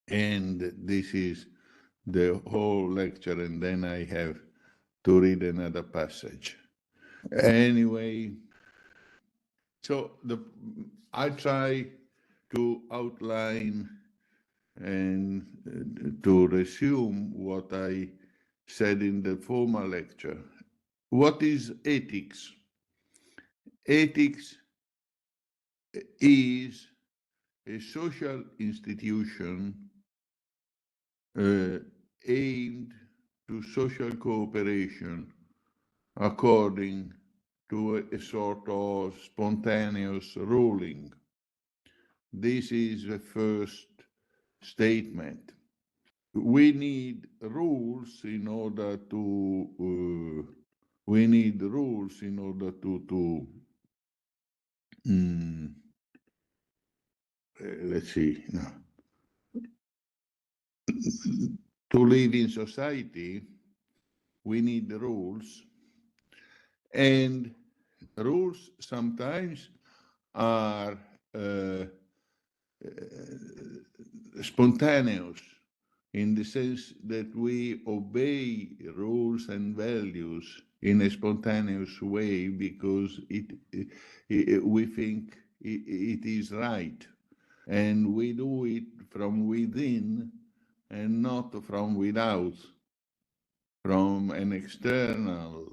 And this is the whole lecture, and then I have to read another passage. Anyway, so I try to outline and to resume what I said in the former lecture. What is ethics? Ethics is a social institution aimed to social cooperation according to a sort of spontaneous ruling. This is the first statement. We need rules in order to let's see, to live in society. We need rules, and rules sometimes are spontaneous, in the sense that we obey rules and values in a spontaneous way because we think it is right, and we do it from within and not from without, from an external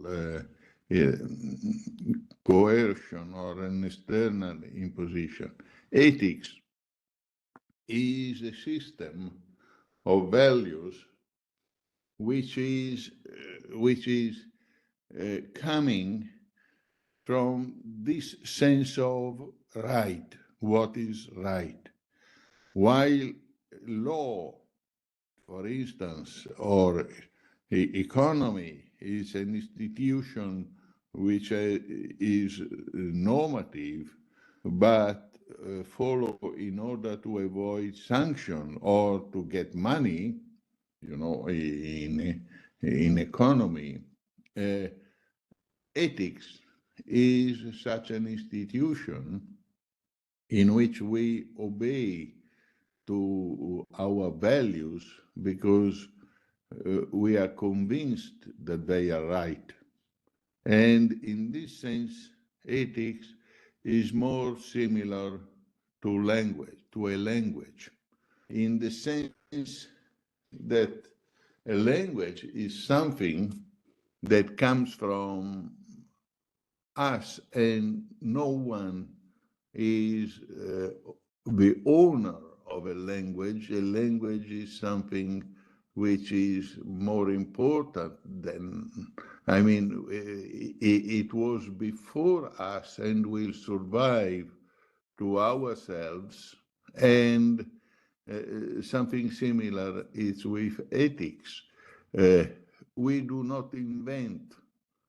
coercion or an external imposition. Ethics is a system of values which is coming from this sense of right, what is right. While law, for instance, or economy is an institution which is normative, but follow in order to avoid sanction or to get money, in economy. Ethics is such an institution in which we obey to our values because we are convinced that they are right. And in this sense, ethics is more similar to a language, in the sense that a language is something that comes from us, and no one is the owner of a language. A language is something which is more important than, it was before us and will survive to ourselves. And something similar is with ethics. We do not invent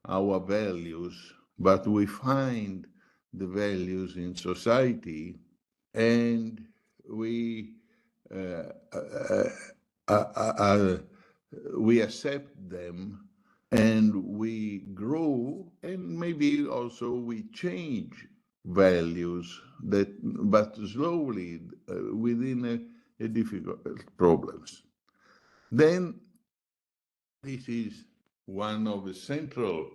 our values, but we find the values in society, and we accept them, and we grow, and maybe also we change values, but slowly within a difficult problems. Then this is one of the central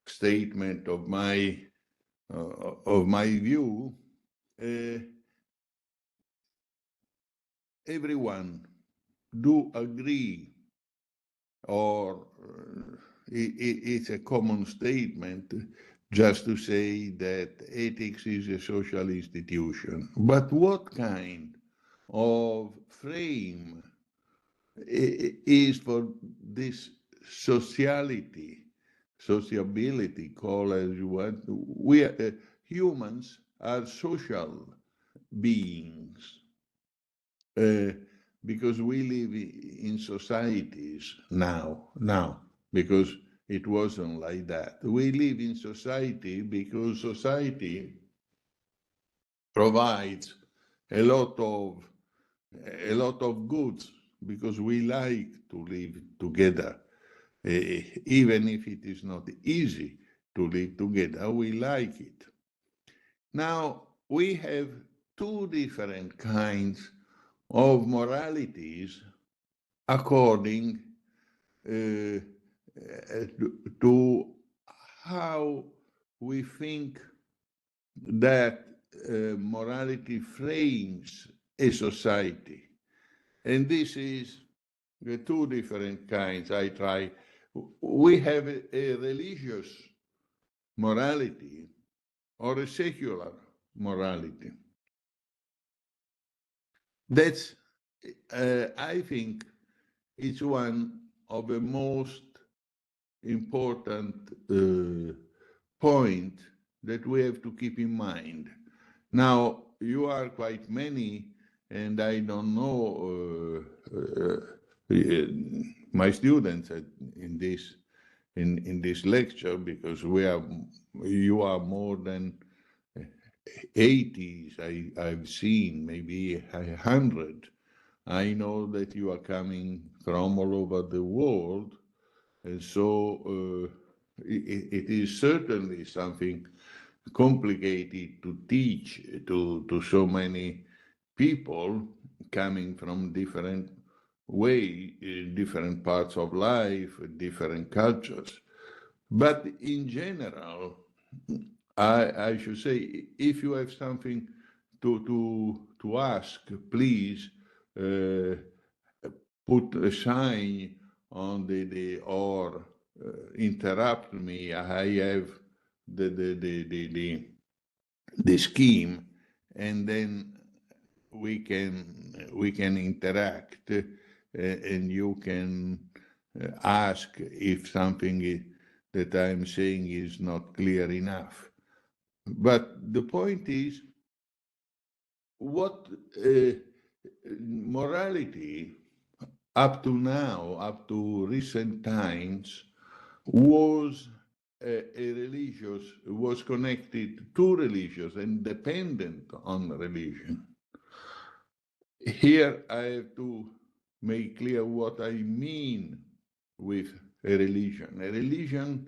statement of my view. Everyone do agree, or it's a common statement just to say that ethics is a social institution. But what kind of frame is for this sociability, call as you want? We are, humans are social beings because we live in societies now, because it wasn't like that. We live in society because society provides a lot of goods, because we like to live together, even if it is not easy to live together. We like it. Now we have two different kinds of moralities according to how we think that morality frames a society. And this is the two different kinds I try. We have a religious morality or a secular morality. That's, I think, it's one of the most important point that we have to keep in mind. Now, you are quite many, and I don't know my students in this lecture, because you are more than 80s. I've seen maybe 100. I know that you are coming from all over the world, and so it is certainly something complicated to teach to so many people coming from different different parts of life, different cultures. But in general, I should say, if you have something to ask, please put a sign on the or interrupt me. I have the scheme, and then we can interact, and you can ask if something that I'm saying is not clear enough. But the point is, what morality up to now, up to recent times, was was connected to religious and dependent on religion. Here I have to make clear what I mean with a religion. A religion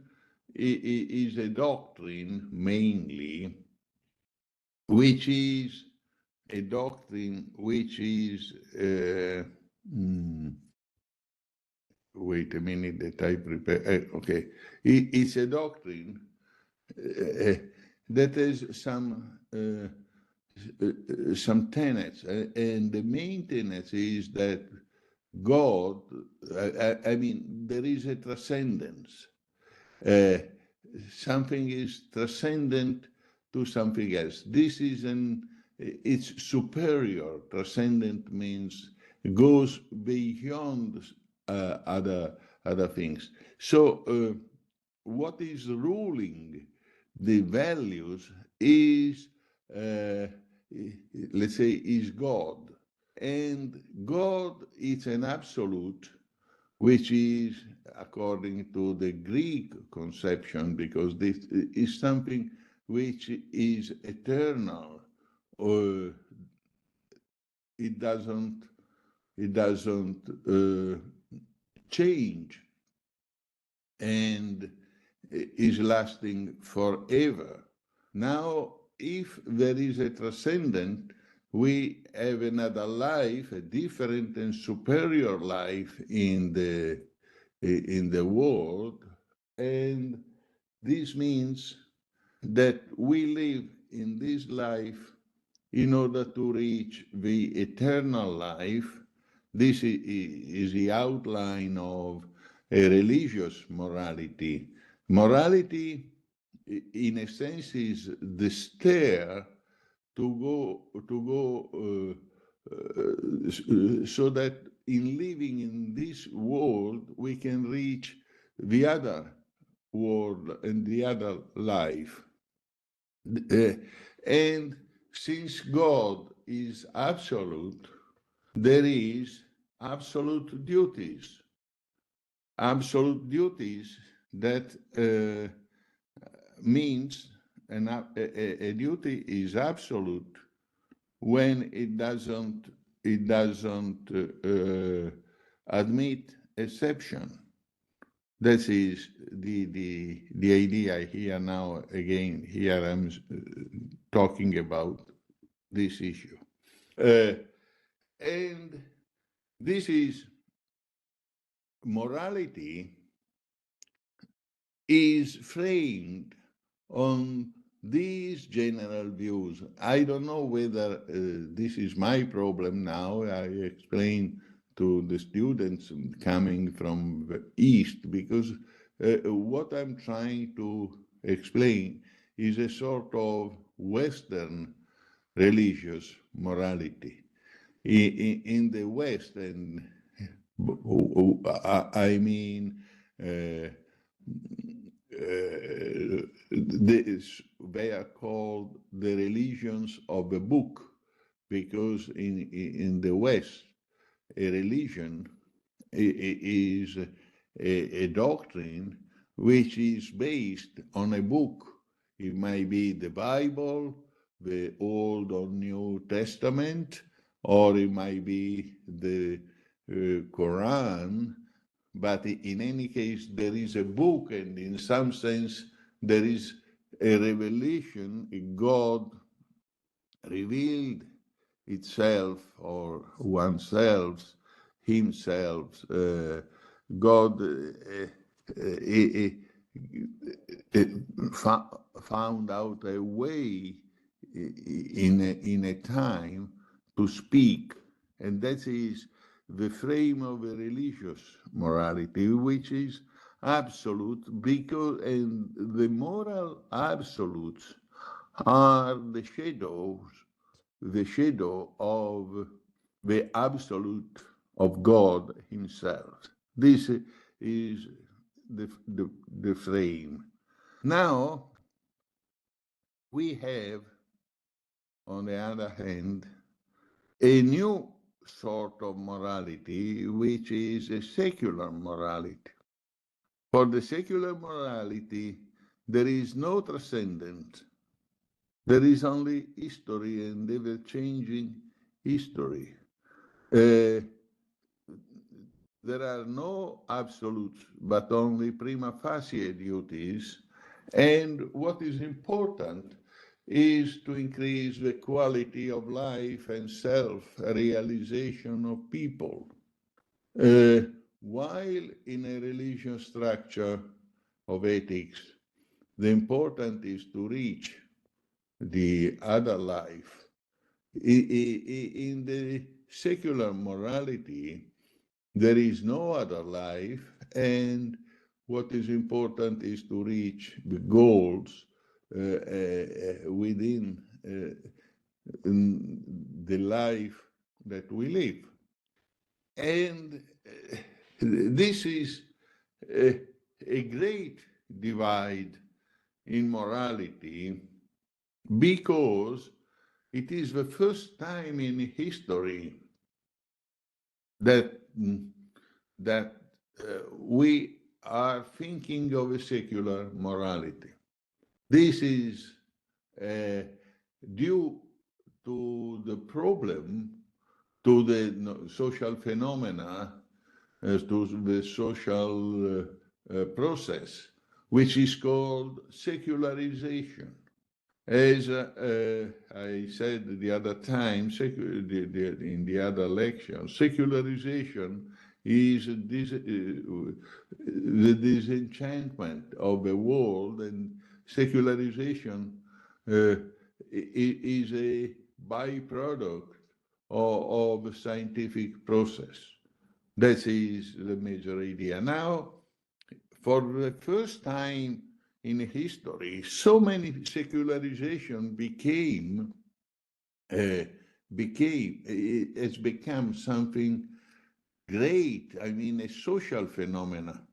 is a doctrine mainly, which is a doctrine which is wait a minute that I prepare. Okay, it's a doctrine that has some tenets, and the main tenet is that God, I mean, there is a transcendence. Something is transcendent to something else. It's superior. Transcendent means goes beyond other things. So what is ruling the values is, let's say, is God. And God is an absolute, which is, according to the Greek conception, because this is something which is eternal, or it doesn't change, and is lasting forever. Now, if there is a transcendent, we have another life, a different and superior life in the world, and this means that we live in this life in order to reach the eternal life. This is the outline of a religious morality. Morality, in a sense, is the stair to go so that in living in this world we can reach the other world and the other life. And since God is absolute, there is absolute duties that means a duty is absolute when it doesn't admit exception. That is the idea here now. Again, here I'm talking about this issue. And this is morality is framed on these general views. I don't know whether this is my problem now. I explain to the students coming from the East because what I'm trying to explain is a sort of Western religious morality. In the West, and I mean, uh, they are called the religions of the book because in the West, a religion is a doctrine which is based on a book. It might be the Bible, the Old or New Testament, or it might be the Quran, but in any case, there is a book, and in some sense, there is a revelation. God revealed itself or oneself, himself. God found out a way in a time to speak, and that is the frame of a religious morality, which is absolute, because and the moral absolutes are the shadow of the absolute of God Himself. This is the frame. Now, we have, on the other hand, a new sort of morality, which is a secular morality. For the secular morality, there is no transcendence. There is only history and ever-changing history. Uh, there are no absolutes, but only prima facie duties. And what is important is to increase the quality of life and self-realization of people. Uh, while in a religious structure of ethics, the important is to reach the other life. In the secular morality, there is no other life, and what is important is to reach the goals within the life that we live. And this is a great divide in morality because it is the first time in history that that we are thinking of a secular morality. This is due to the problem, to the social phenomena, to the social process, which is called secularization. As I said the other time, in the other lecture, secularization is the disenchantment of the world, and secularization is a byproduct of a scientific process. That is the major idea. Now, for the first time in history, so many secularization it's become something great. I mean, a social phenomenon.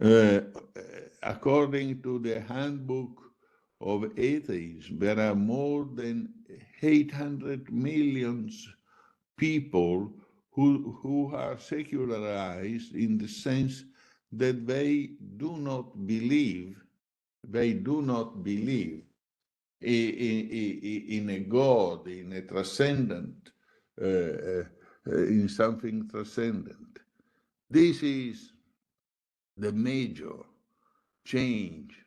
Uh, According to the Handbook of Atheism, there are more than 800 million people who are secularized in the sense that they do not believe in a God, in a transcendent, in something transcendent. This is the major change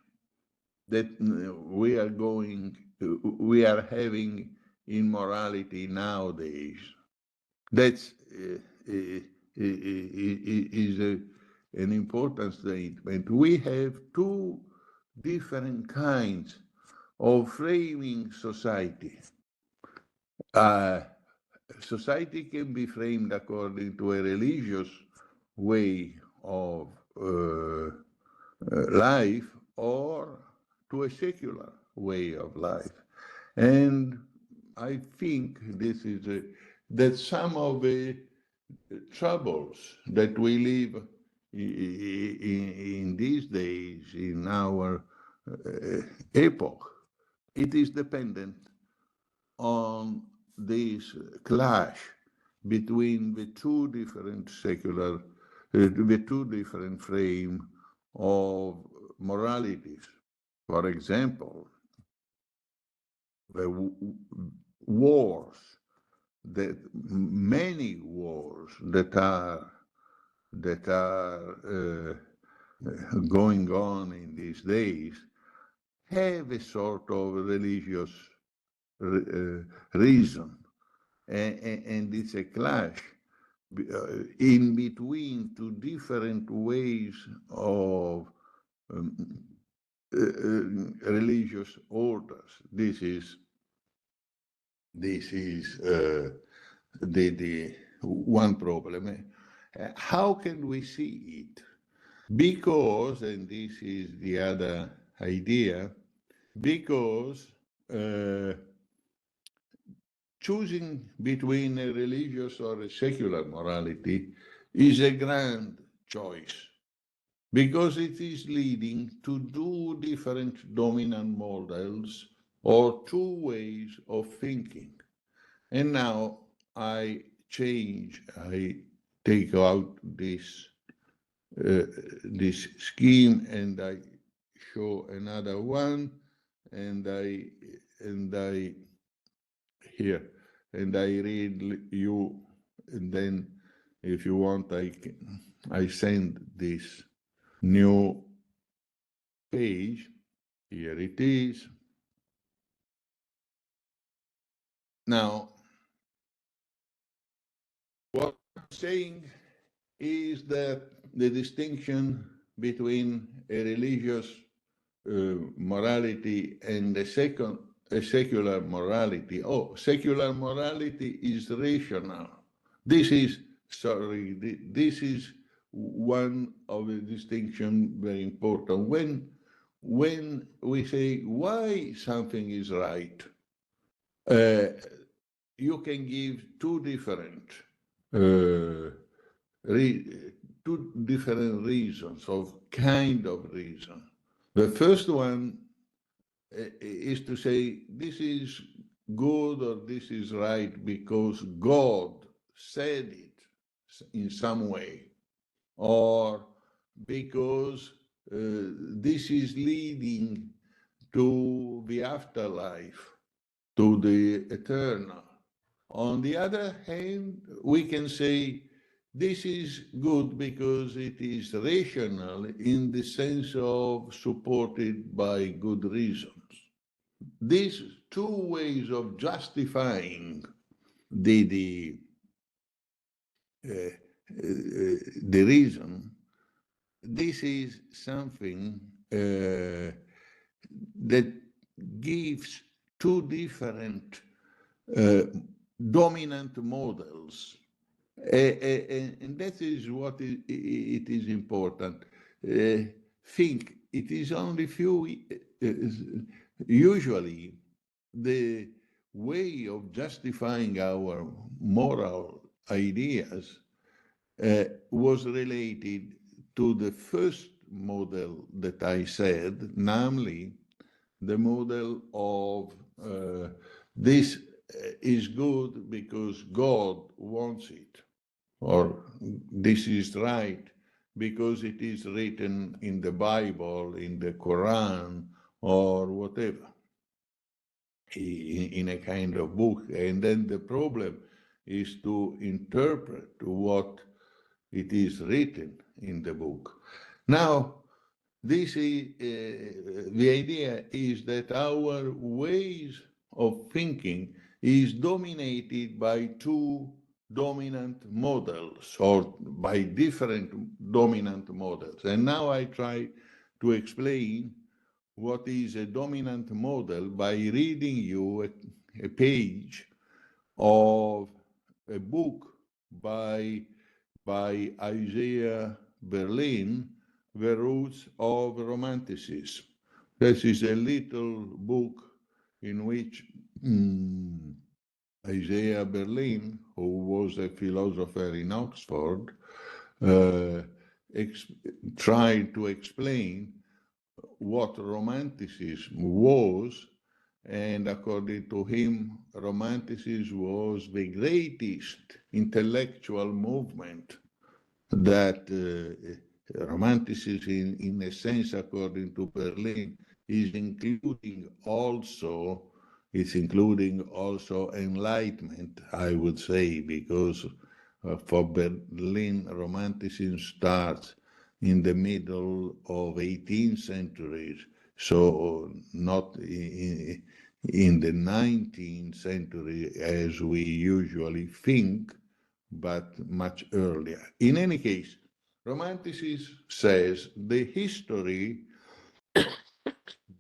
that we are having in morality nowadays. That's is an important statement. We have two different kinds of framing society. Uh, Society can be framed according to a religious way of life or to a secular way of life. And I think this is that some of the troubles that we live in these days, in our epoch, it is dependent on this clash between the two different the two different frame of moralities. For example, the wars, that many wars that are going on in these days have a sort of religious reason, and it's a clash in between two different ways of um, religious orders. This is the one problem. How can we see it? Because, and this is the other idea, because uh, choosing between a religious or a secular morality is a grand choice because it is leading to two different dominant models or two ways of thinking. And now I change, I take out this scheme and I show another one, and I here, and I read you, and then if you want, I send this new page. Here it is. Now, what I'm saying is that the distinction between a religious morality and a secular morality. Oh, secular morality is rational. This is this is one of the distinction very important. When we say why something is right, uh, you can give uh, two different reasons of kind of reason. The first one is to say this is good or this is right because God said it in some way, or because this is leading to the afterlife, to the eternal. On the other hand, we can say this is good because it is rational in the sense of supported by good reasons. These two ways of justifying the uh, the reason, this is something that gives two different uh, dominant models. And that is what it is important. Think it is only usually the way of justifying our moral ideas was related to the first model that I said, namely the model of this is good because God wants it, or this is right because it is written in the Bible, in the Quran, or whatever, in a kind of book. And then the problem is to interpret what it is written in the book. Now, this is the idea is that our ways of thinking is dominated by two dominant models or by different dominant models. And now I try to explain what is a dominant model by reading you a page of a book by Isaiah Berlin, The Roots of Romanticism. This is a little book in which Isaiah Berlin, who was a philosopher in Oxford, uh, tried to explain what Romanticism was, and according to him, Romanticism was the greatest intellectual movement that Romanticism, in a sense, according to Berlin, is including also enlightenment, I would say, because for Berlin, Romanticism starts in the middle of 18th century, so not in the 19th century as we usually think, but much earlier. In any case, Romanticism says the history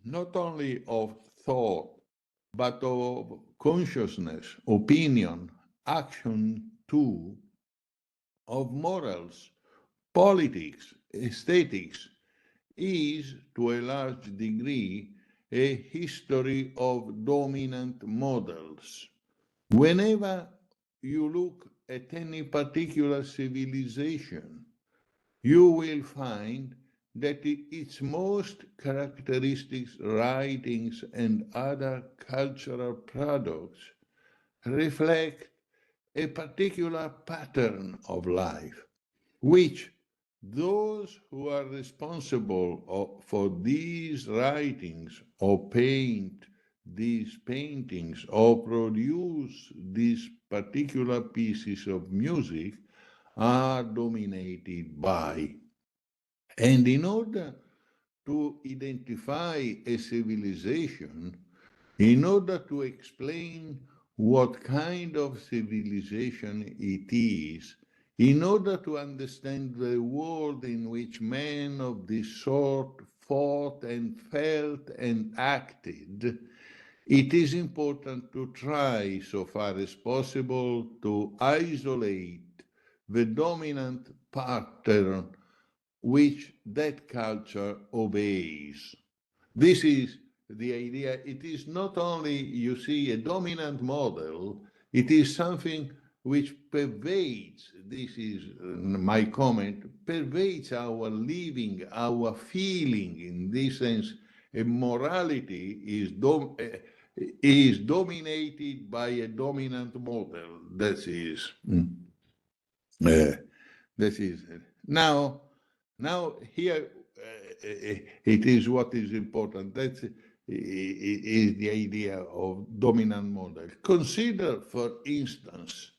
not only of thought, but of consciousness, opinion, action too, of morals, politics, aesthetics, is to a large degree a history of dominant models. Whenever you look at any particular civilization, you will find that its most characteristic writings and other cultural products reflect a particular pattern of life, which those who are responsible for these writings or paint these paintings or produce these particular pieces of music are dominated by. And in order to identify a civilization, in order to explain what kind of civilization it is, in order to understand the world in which men of this sort thought and felt and acted, it is important to try, so far as possible, to isolate the dominant pattern which that culture obeys. This is the idea. It is not only, you see, a dominant model, it is something which pervades, this is my comment, pervades our living, our feeling. In this sense, a morality is dominated by a dominant model. That is, now. Now, here it is what is important. That is the idea of dominant model. Consider, for instance,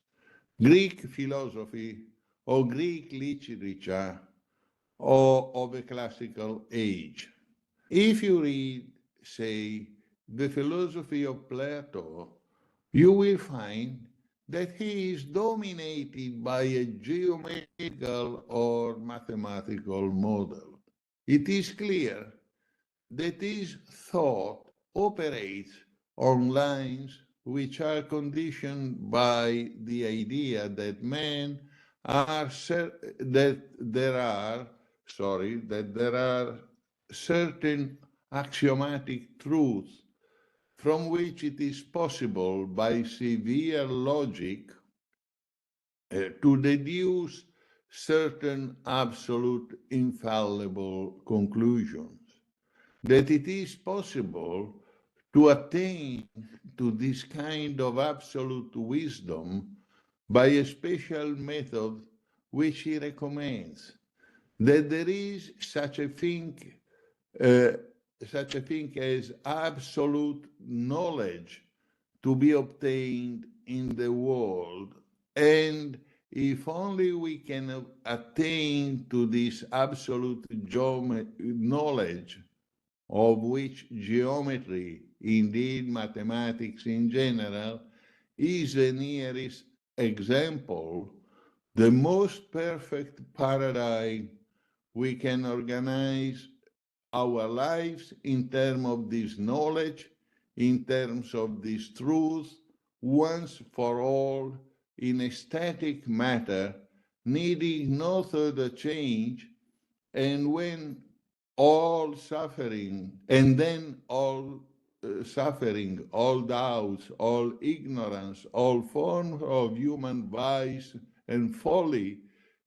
Greek philosophy or Greek literature or of a classical age. If you read, say, the philosophy of Plato, you will find that he is dominated by a geometrical or mathematical model. It is clear that his thought operates on lines which are conditioned by the idea that there are certain axiomatic truths from which it is possible by severe logic to deduce certain absolute infallible conclusions. That it is possible to attain to this kind of absolute wisdom by a special method which he recommends. That there is such a thing as absolute knowledge to be obtained in the world. And if only we can attain to this absolute knowledge, of which geometry, indeed mathematics in general, is the nearest example, the most perfect paradigm we can organize our lives in terms of this knowledge, in terms of this truth, once for all, in a static matter, needing no further change, and when all suffering, and then all suffering, all doubts, all ignorance, all forms of human vice and folly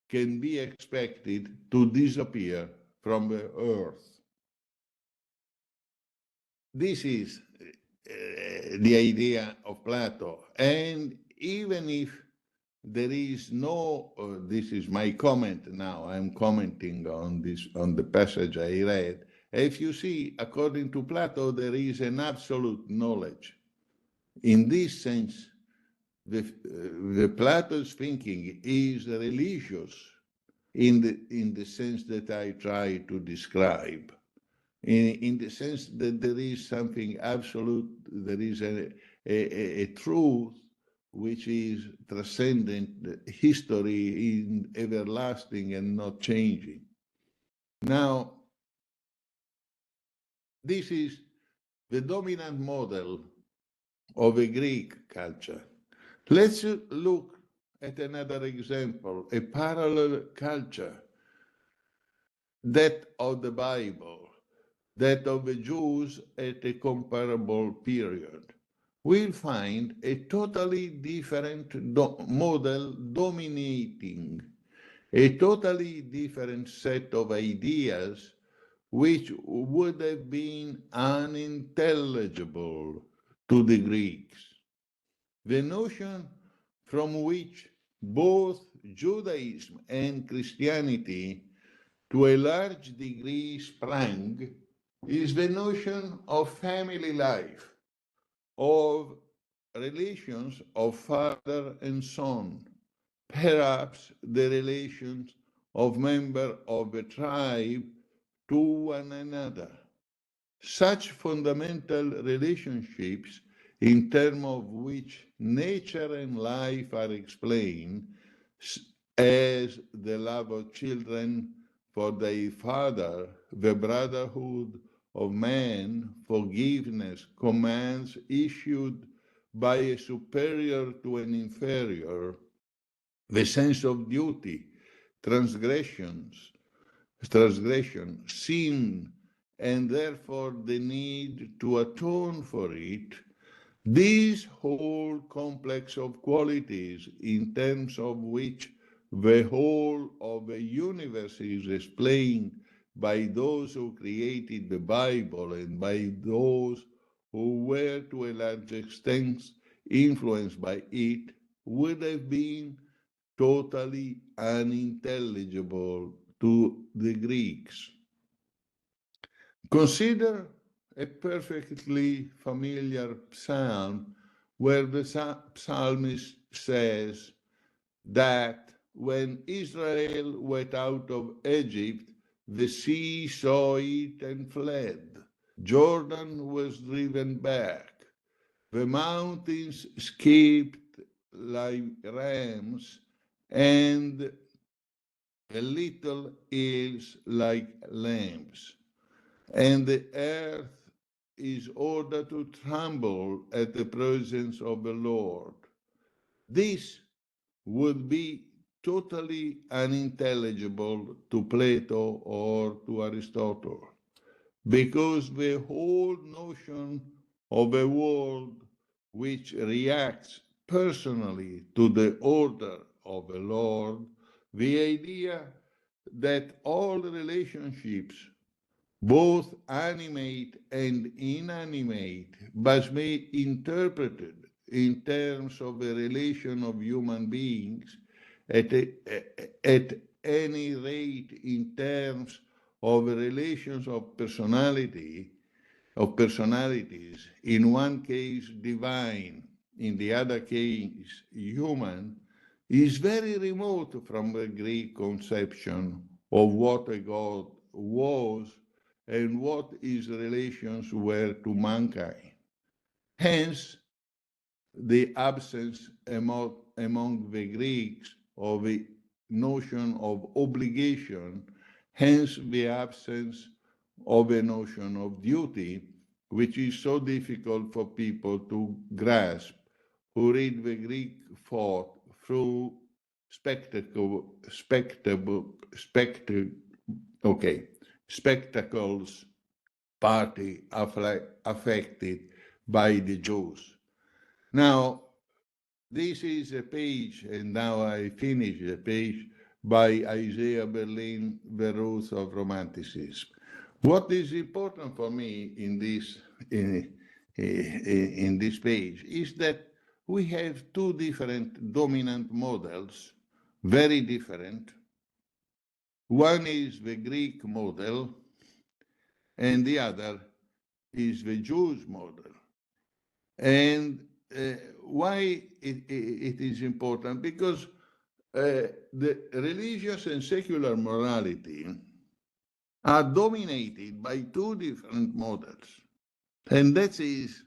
can be expected to disappear from the earth. This is the idea of Plato. And even if there is no, this is my comment now, I'm commenting on this, on the passage I read. If you see, according to Plato, there is an absolute knowledge. In this sense, the Plato's thinking is religious in the sense that I try to describe. In the sense that there is something absolute, there is a truth which is transcendent, history in everlasting and not changing. Now, this is the dominant model of a Greek culture. Let's look at another example, a parallel culture, that of the Bible, that of the Jews at a comparable period. We'll find a totally different model dominating, a totally different set of ideas which would have been unintelligible to the Greeks. The notion from which both Judaism and Christianity to a large degree sprang is the notion of family life, of relations of father and son, perhaps the relations of members of a tribe to one another. Such fundamental relationships, in terms of which nature and life are explained, as the love of children for their father, the brotherhood of man, forgiveness, commands issued by a superior to an inferior, the sense of duty, transgression, sin, and therefore the need to atone for it, this whole complex of qualities in terms of which the whole of the universe is explained by those who created the Bible and by those who were to a large extent influenced by it, would have been totally unintelligible to the Greeks. Consider a perfectly familiar psalm where the psalmist says that when Israel went out of Egypt, the sea saw it and fled. Jordan was driven back. The mountains escaped like rams, and the little hills like lambs. And the earth is ordered to tremble at the presence of the Lord. This would be totally unintelligible to Plato or to Aristotle, because the whole notion of a world which reacts personally to the order of the Lord, the idea that all relationships, both animate and inanimate, must be interpreted in terms of the relation of human beings, at any rate in terms of the relations of personality, of personalities, in one case divine, in the other case human, is very remote from the Greek conception of what a God was and what his relations were to mankind. Hence, the absence among the Greeks of a notion of obligation, hence the absence of a notion of duty, which is so difficult for people to grasp who read the Greek thought through spectacles partly affected by the Jews. Now, this is a page, and now I finish the page by Isaiah Berlin, The Roots of Romanticism. What is important for me in this page is that we have two different dominant models, very different. One is the Greek model, and the other is the Jewish model. And why it is important? Because the religious and secular morality are dominated by two different models. And that is,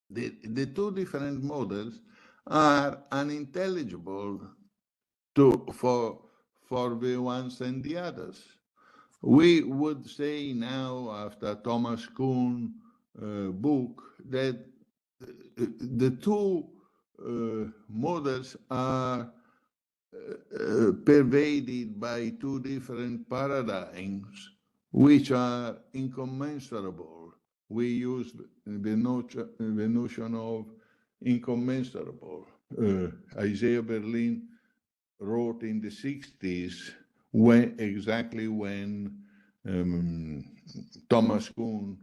the two different models are unintelligible for the ones and the others. We would say now, after Thomas Kuhn's book, that the two models are pervaded by two different paradigms which are incommensurable. We use the notion of incommensurable. Isaiah Berlin wrote in the 60s, exactly when Thomas Kuhn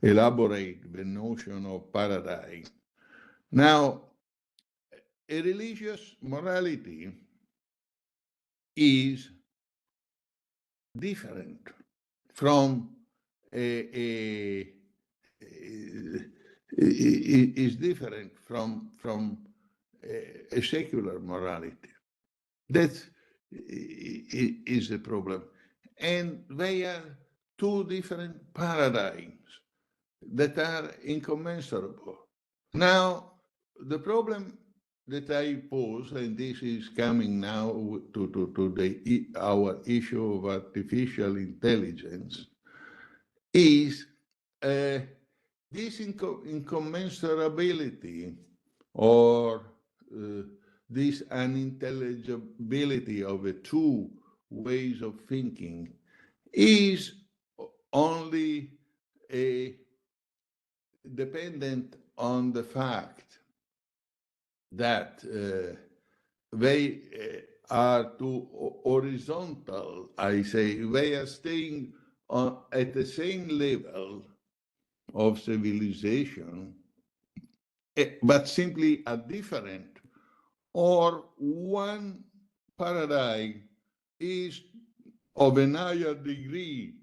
elaborate the notion of paradigm. Now, a religious morality is different from is different from a secular morality. That is the problem. And they are two different paradigms that are incommensurable. Now, the problem that I pose, and this is coming now to our issue of artificial intelligence, is this incommensurability or this unintelligibility of the two ways of thinking is only dependent on the fact that they are too horizontal, I say. They are staying at the same level of civilization, but simply are different, or one paradigm is of a higher degree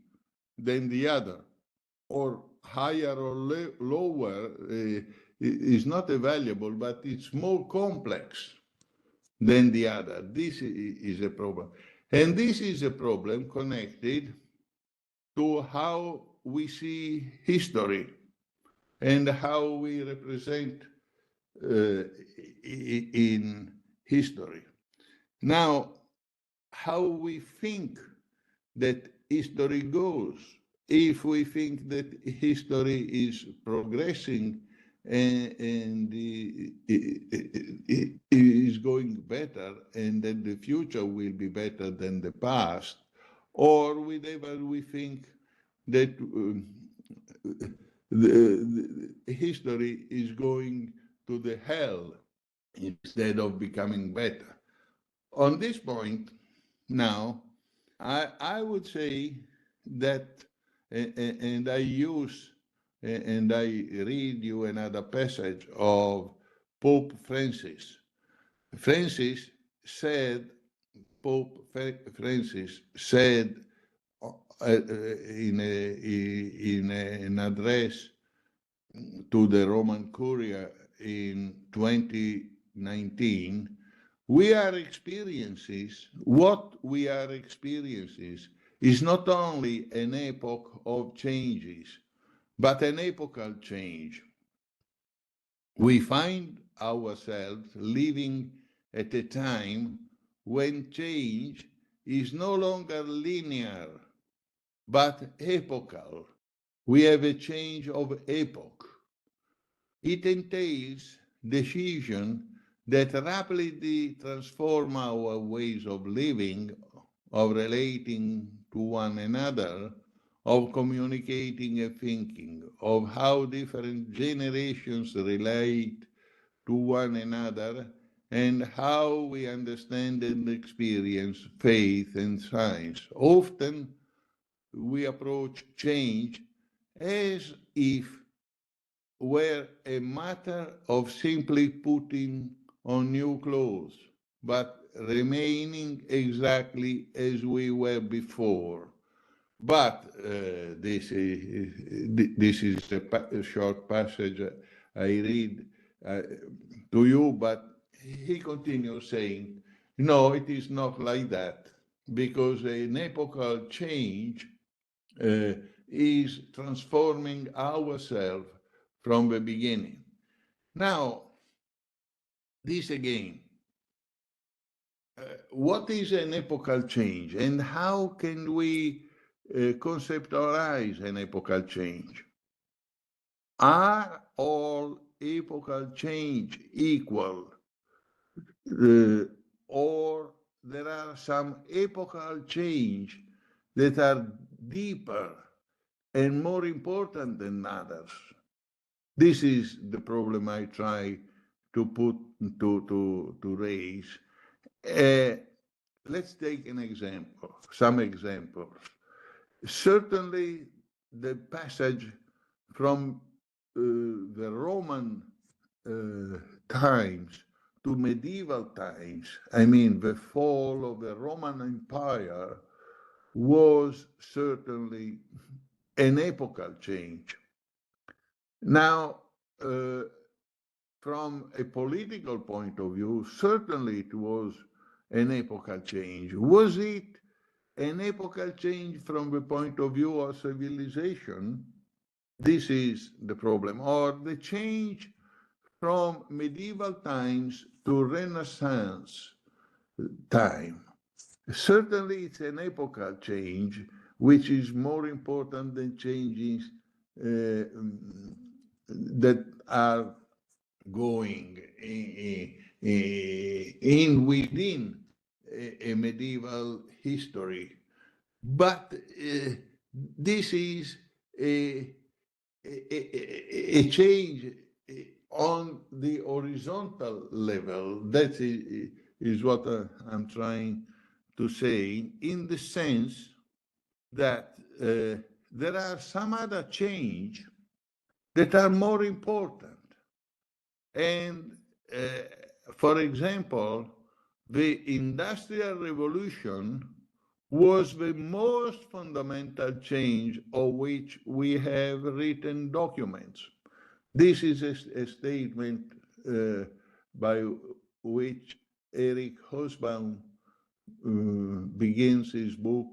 than the other, or higher or lower is not available, but it's more complex than the other. This is a problem. And this is a problem connected to how we see history and how we represent in history. Now, how we think that history goes. If we think that history is progressing and is going better, and that the future will be better than the past, or whenever we think that the history is going to the hell instead of becoming better. On this point, now, I would say that, and I use, and I read you another passage of Pope Francis. Pope Francis said in an address to the Roman Curia in 2019, what we are experiencing is not only an epoch of changes, but an epochal change. we find ourselves living at a time when change is no longer linear, but epochal. We have a change of epoch. It entails decisions that rapidly transform our ways of living, of relating to one another, of communicating and thinking, of how different generations relate to one another, and how we understand and experience faith and science. Often we approach change as if were a matter of simply putting on new clothes, but remaining exactly as we were before. But this is a short passage I read uh, to you, but he continues saying, no, it is not like that, because an epochal change uh, is transforming ourselves from the beginning. Now, this again, what is an epochal change and how can we conceptualize an epochal change? Are all epochal change equal? Or there are some epochal change that are deeper and more important than others? This is the problem I try to put to raise. Uh, let's take an example, some examples. Certainly, the passage from the Roman times to medieval times, I mean, the fall of the Roman Empire, was certainly an epochal change. Now, uh, from a political point of view, certainly it was an epochal change. Was it an epochal change from the point of view of civilization? This is the problem. Or the change from medieval times to Renaissance time. Certainly, it's an epochal change, which is more important than changes that are going in within a medieval history. But this is a change on the horizontal level. That is what I'm trying to say, in the sense that there are some other change that are more important. And for example, the Industrial Revolution was the most fundamental change of which we have written documents. This is a statement by which Eric Hobsbawm begins his book,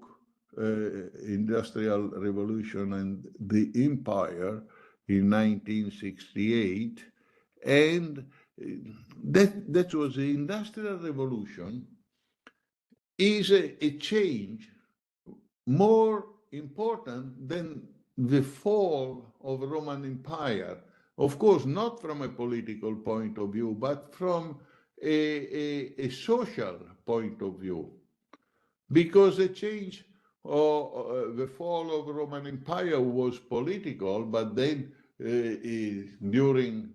Industrial Revolution and the Empire, in 1968. And that was the Industrial Revolution is a change more important than the fall of Roman Empire. Of course, not from a political point of view, but from a social point of view. Because the change or the fall of Roman Empire was political, but then during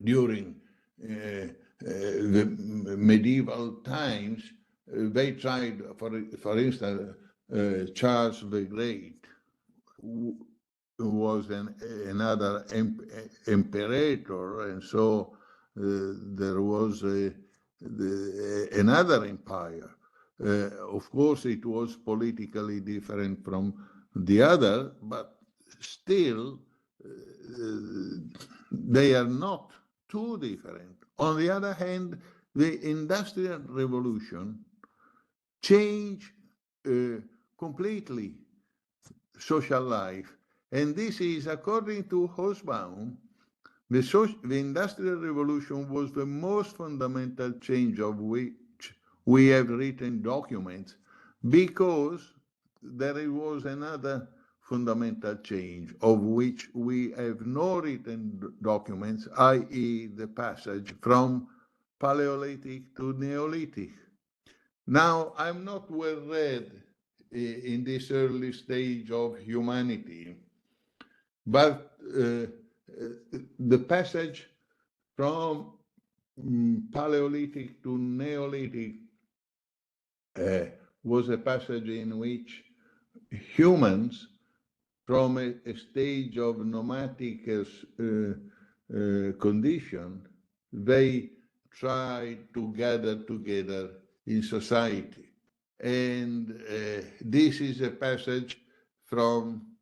the medieval times, they tried, for instance, Charles the Great was another imperator, and so there was another empire. Of course, it was politically different from the other, but still, they are not too different. On the other hand, the Industrial Revolution changed completely social life. And this is, according to Hobsbawm, The Industrial Revolution was the most fundamental change of which we have written documents, because there was another fundamental change of which we have no written documents, i.e., the passage from Paleolithic to Neolithic. Now, I'm not well read in this early stage of humanity, but the passage from Paleolithic to Neolithic was a passage in which humans, from a stage of nomadic condition, they tried to gather together in society. And this is a passage from,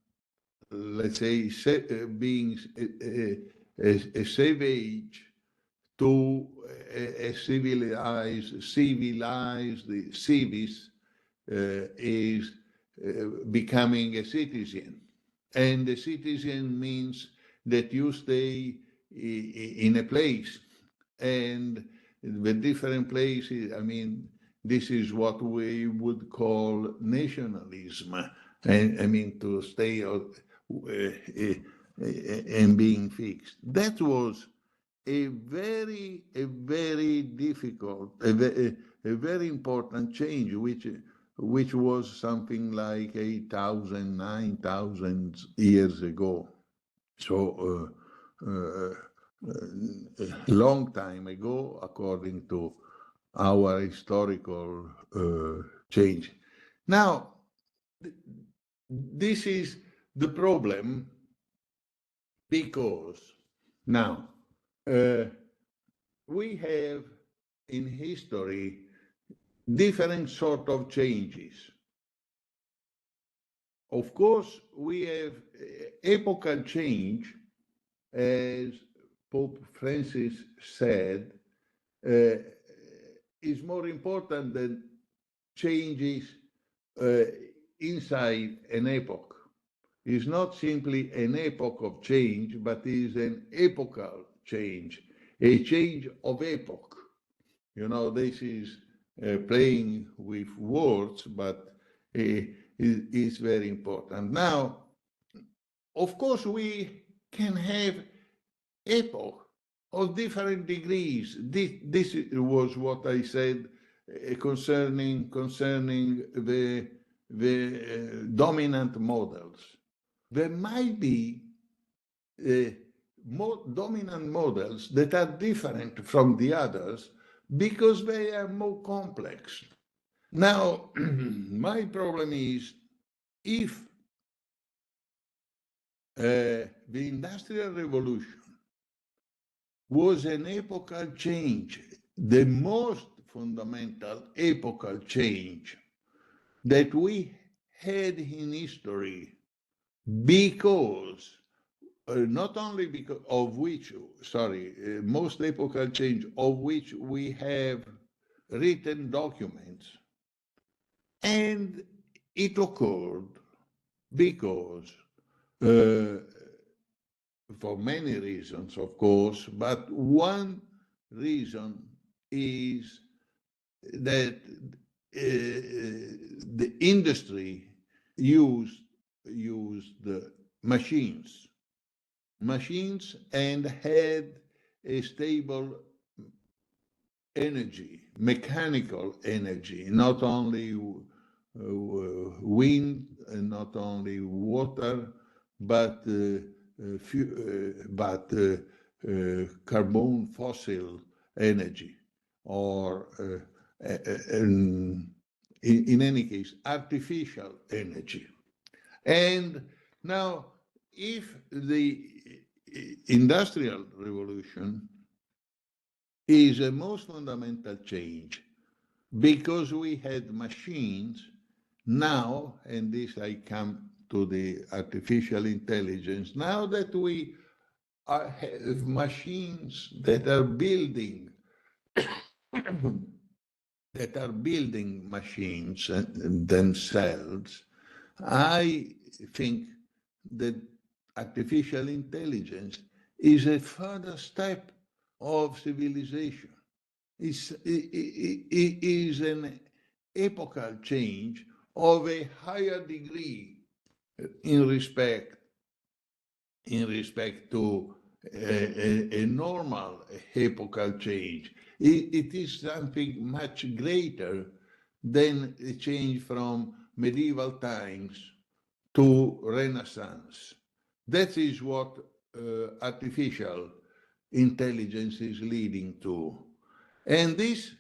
let's say, being a savage to a civilized civis is becoming a citizen. And a citizen means that you stay in a place, and the different places, I mean, this is what we would call nationalism. And I mean, to stay and being fixed. That was a very difficult, a very important change, which was something like 8,000, 9,000 years ago. So a long time ago, according to our historical change. Now, this is the problem, because now we have in history different sort of changes. Of course, we have epochal change, as Pope Francis said, is more important than changes inside an epoch. It's not simply an epoch of change, but is an epochal change, a change of epoch. You know, this is playing with words, but it's very important. Now, of course, we can have epoch of different degrees. This was what I said concerning the dominant models. There might be more dominant models that are different from the others because they are more complex. Now, my problem is, if the Industrial Revolution was an epochal change, the most fundamental epochal change that we had in history, because not only because of which, most epochal change of which we have written documents, and it occurred because, for many reasons, of course, but one reason is that the industry used the machines and had a stable energy, mechanical energy, not only wind and not only water, but carbon fossil energy, or in any case, artificial energy. And now, if the Industrial Revolution is a most fundamental change because we had machines now, and this I come to the artificial intelligence, now that we have machines that are building machines themselves, I think that artificial intelligence is a further step of civilization. It is an epochal change of a higher degree in respect to a normal epochal change. It is something much greater than a change from medieval times to Renaissance. That is what artificial intelligence is leading to. And this,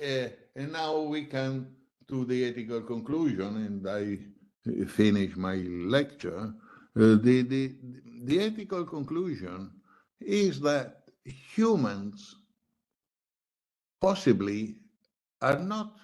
and now we come to the ethical conclusion, and I finish my lecture. The ethical conclusion is that humans possibly are not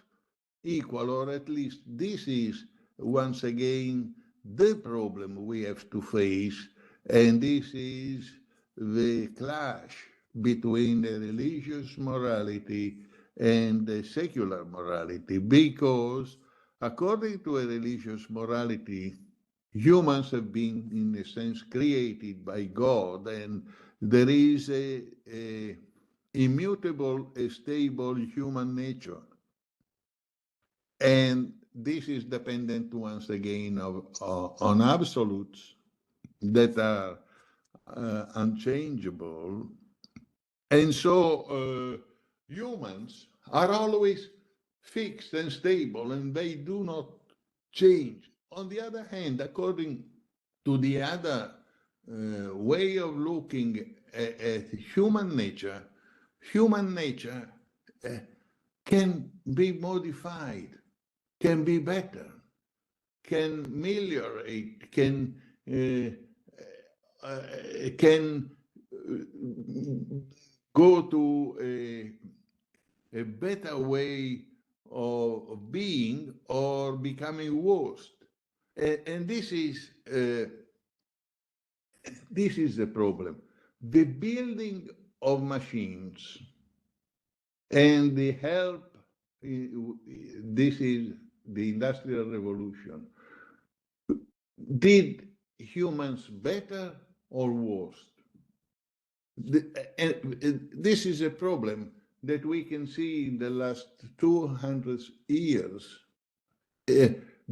equal, or at least this is once again the problem we have to face, and this is the clash between the religious morality and the secular morality, because according to a religious morality, humans have been, in a sense, created by God, and there is a immutable, a stable human nature. And this is dependent once again on absolutes that are unchangeable. And so humans are always fixed and stable, and they do not change. On the other hand, according to the other way of looking at human nature can be modified, can be better, can ameliorate, can go to a better way of being or becoming worse. And this is the problem. The building of machines and the help, this is the Industrial Revolution, did humans better or worse? This is a problem that we can see in the last 200 years,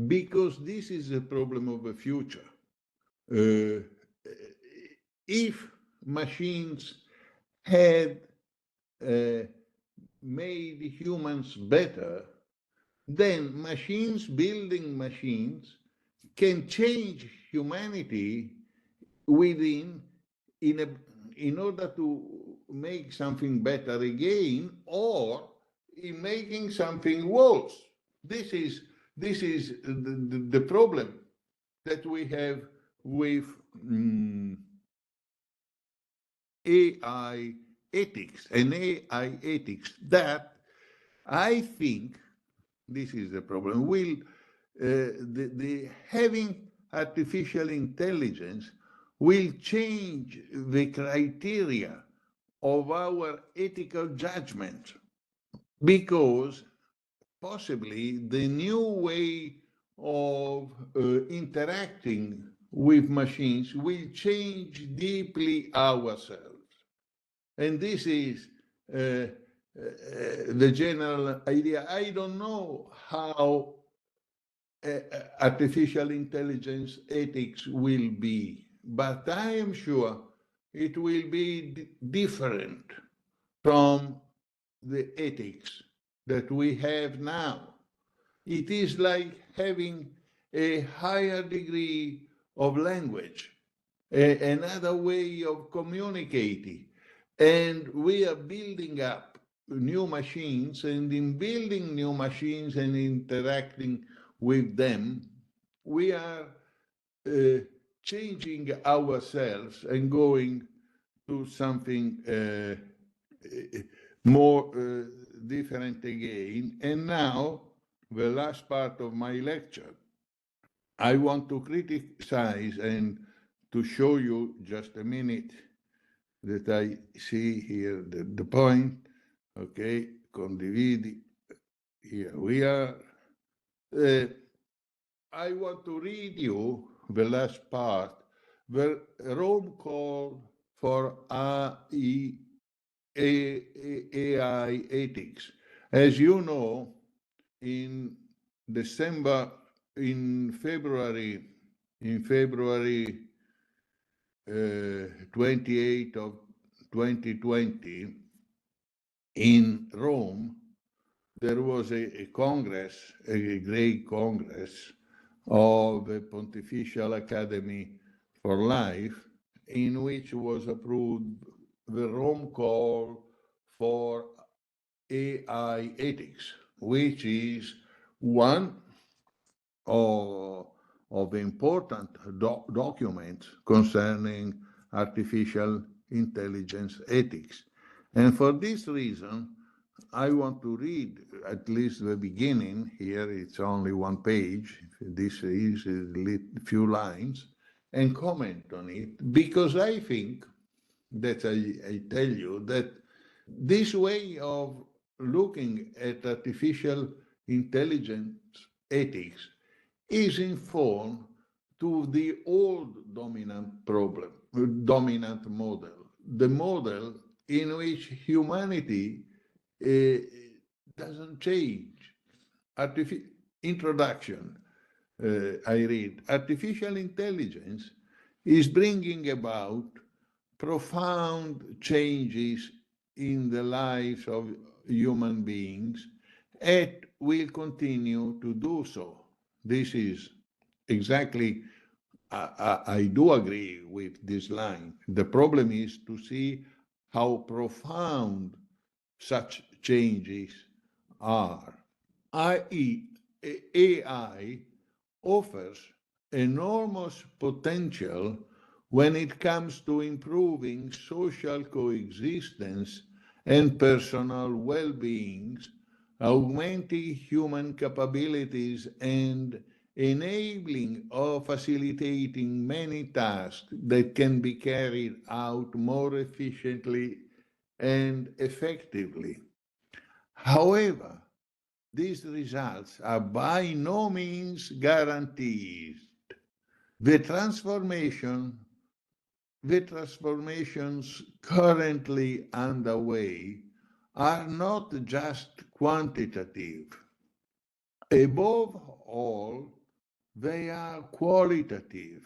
because this is a problem of the future. If machines had made humans better, then machines building machines can change humanity within in order to make something better again, or in making something worse. This is the problem that we have with AI ethics and AI ethics, that I think this is the problem. Will the having artificial intelligence will change the criteria of our ethical judgment, because possibly the new way of interacting with machines will change deeply ourselves. And this is the general idea. I don't know how artificial intelligence ethics will be, but I am sure it will be different from the ethics that we have now. It is like having a higher degree of language, another way of communicating. And we are building up new machines, and in building new machines and interacting with them, we are changing ourselves and going to something more different again. And now, the last part of my lecture, I want to criticize and to show you just a minute that I see here the point. Okay, condividi. Here we are. I want to read you the last part where Rome called for AI ethics. As you know, in December, in February, in February 28th of 2020, in Rome, there was a congress, a great congress of the Pontifical Academy for Life, in which was approved the Rome Call for AI Ethics, which is one of, of important documents concerning artificial intelligence ethics. And for this reason, I want to read at least the beginning. Here it's only one page. This is a few lines, and comment on it, because I think that I tell you that this way of looking at artificial intelligence ethics is informed to the old dominant model, the model in which humanity uh, doesn't change. Introduction, I read, artificial intelligence is bringing about profound changes in the lives of human beings and will continue to do so. This is exactly, I do agree with this line. The problem is to see how profound such changes are. I.e., AI offers enormous potential when it comes to improving social coexistence and personal well-being, augmenting human capabilities and enabling or facilitating many tasks that can be carried out more efficiently and effectively. However, these results are by no means guaranteed. The transformation, the transformations currently underway are not just quantitative. Above all, they are qualitative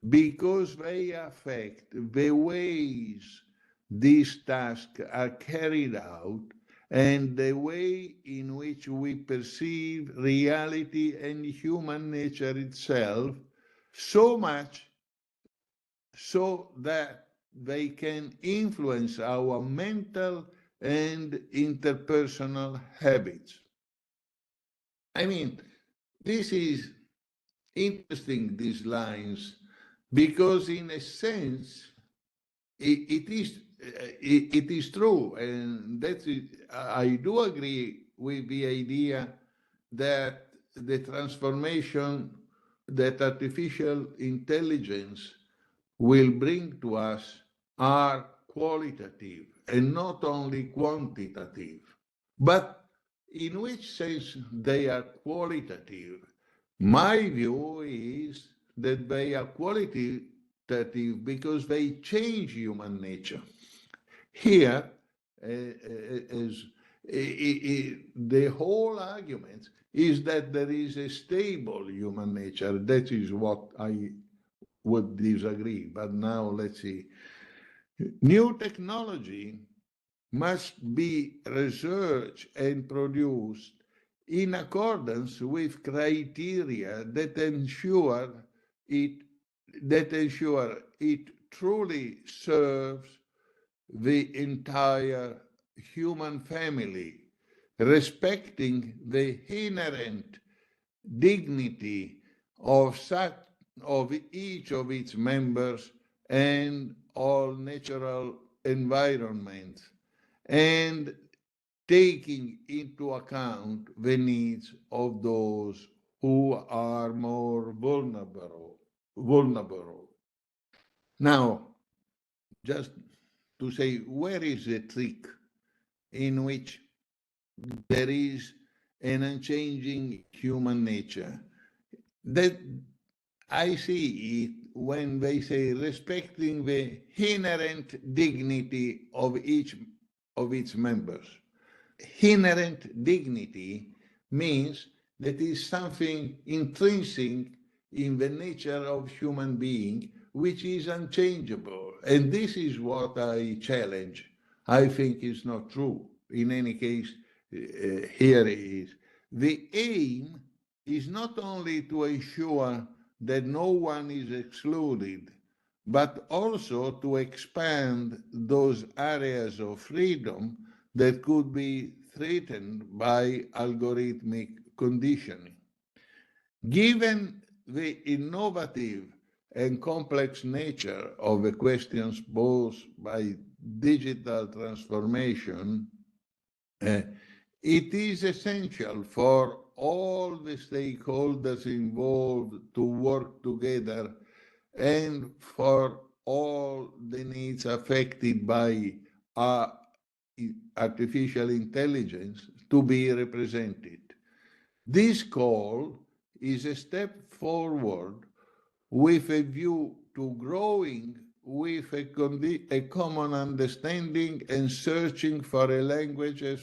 because they affect the ways these tasks are carried out and the way in which we perceive reality and human nature itself, so much so that they can influence our mental and interpersonal habits. I mean, this is interesting, these lines, because in a sense, it is true, and that's it. I do agree with the idea that the transformation that artificial intelligence will bring to us are qualitative and not only quantitative. But in which sense they are qualitative? My view is that they are qualitative because they change human nature. Here, as the whole argument is that there is a stable human nature. That is what I would disagree. But now let's see. New technology must be researched and produced in accordance with criteria it that ensure it truly serves the entire human family, respecting the inherent dignity of such of each of its members and all natural environments, and taking into account the needs of those who are more vulnerable. Now, just to say, where is the trick in which there is an unchanging human nature? That I see it when they say respecting the inherent dignity of each of its members. Inherent dignity means that is something intrinsic in the nature of human being, which is unchangeable. And this is what I challenge. I think is not true. In any case, here it is. The aim is not only to ensure that no one is excluded, but also to expand those areas of freedom that could be threatened by algorithmic conditioning. Given the innovative and complex nature of the questions posed by digital transformation, it is essential for all the stakeholders involved to work together and for all the needs affected by artificial intelligence to be represented. This call is a step forward with a view to growing with a common understanding and searching for a language and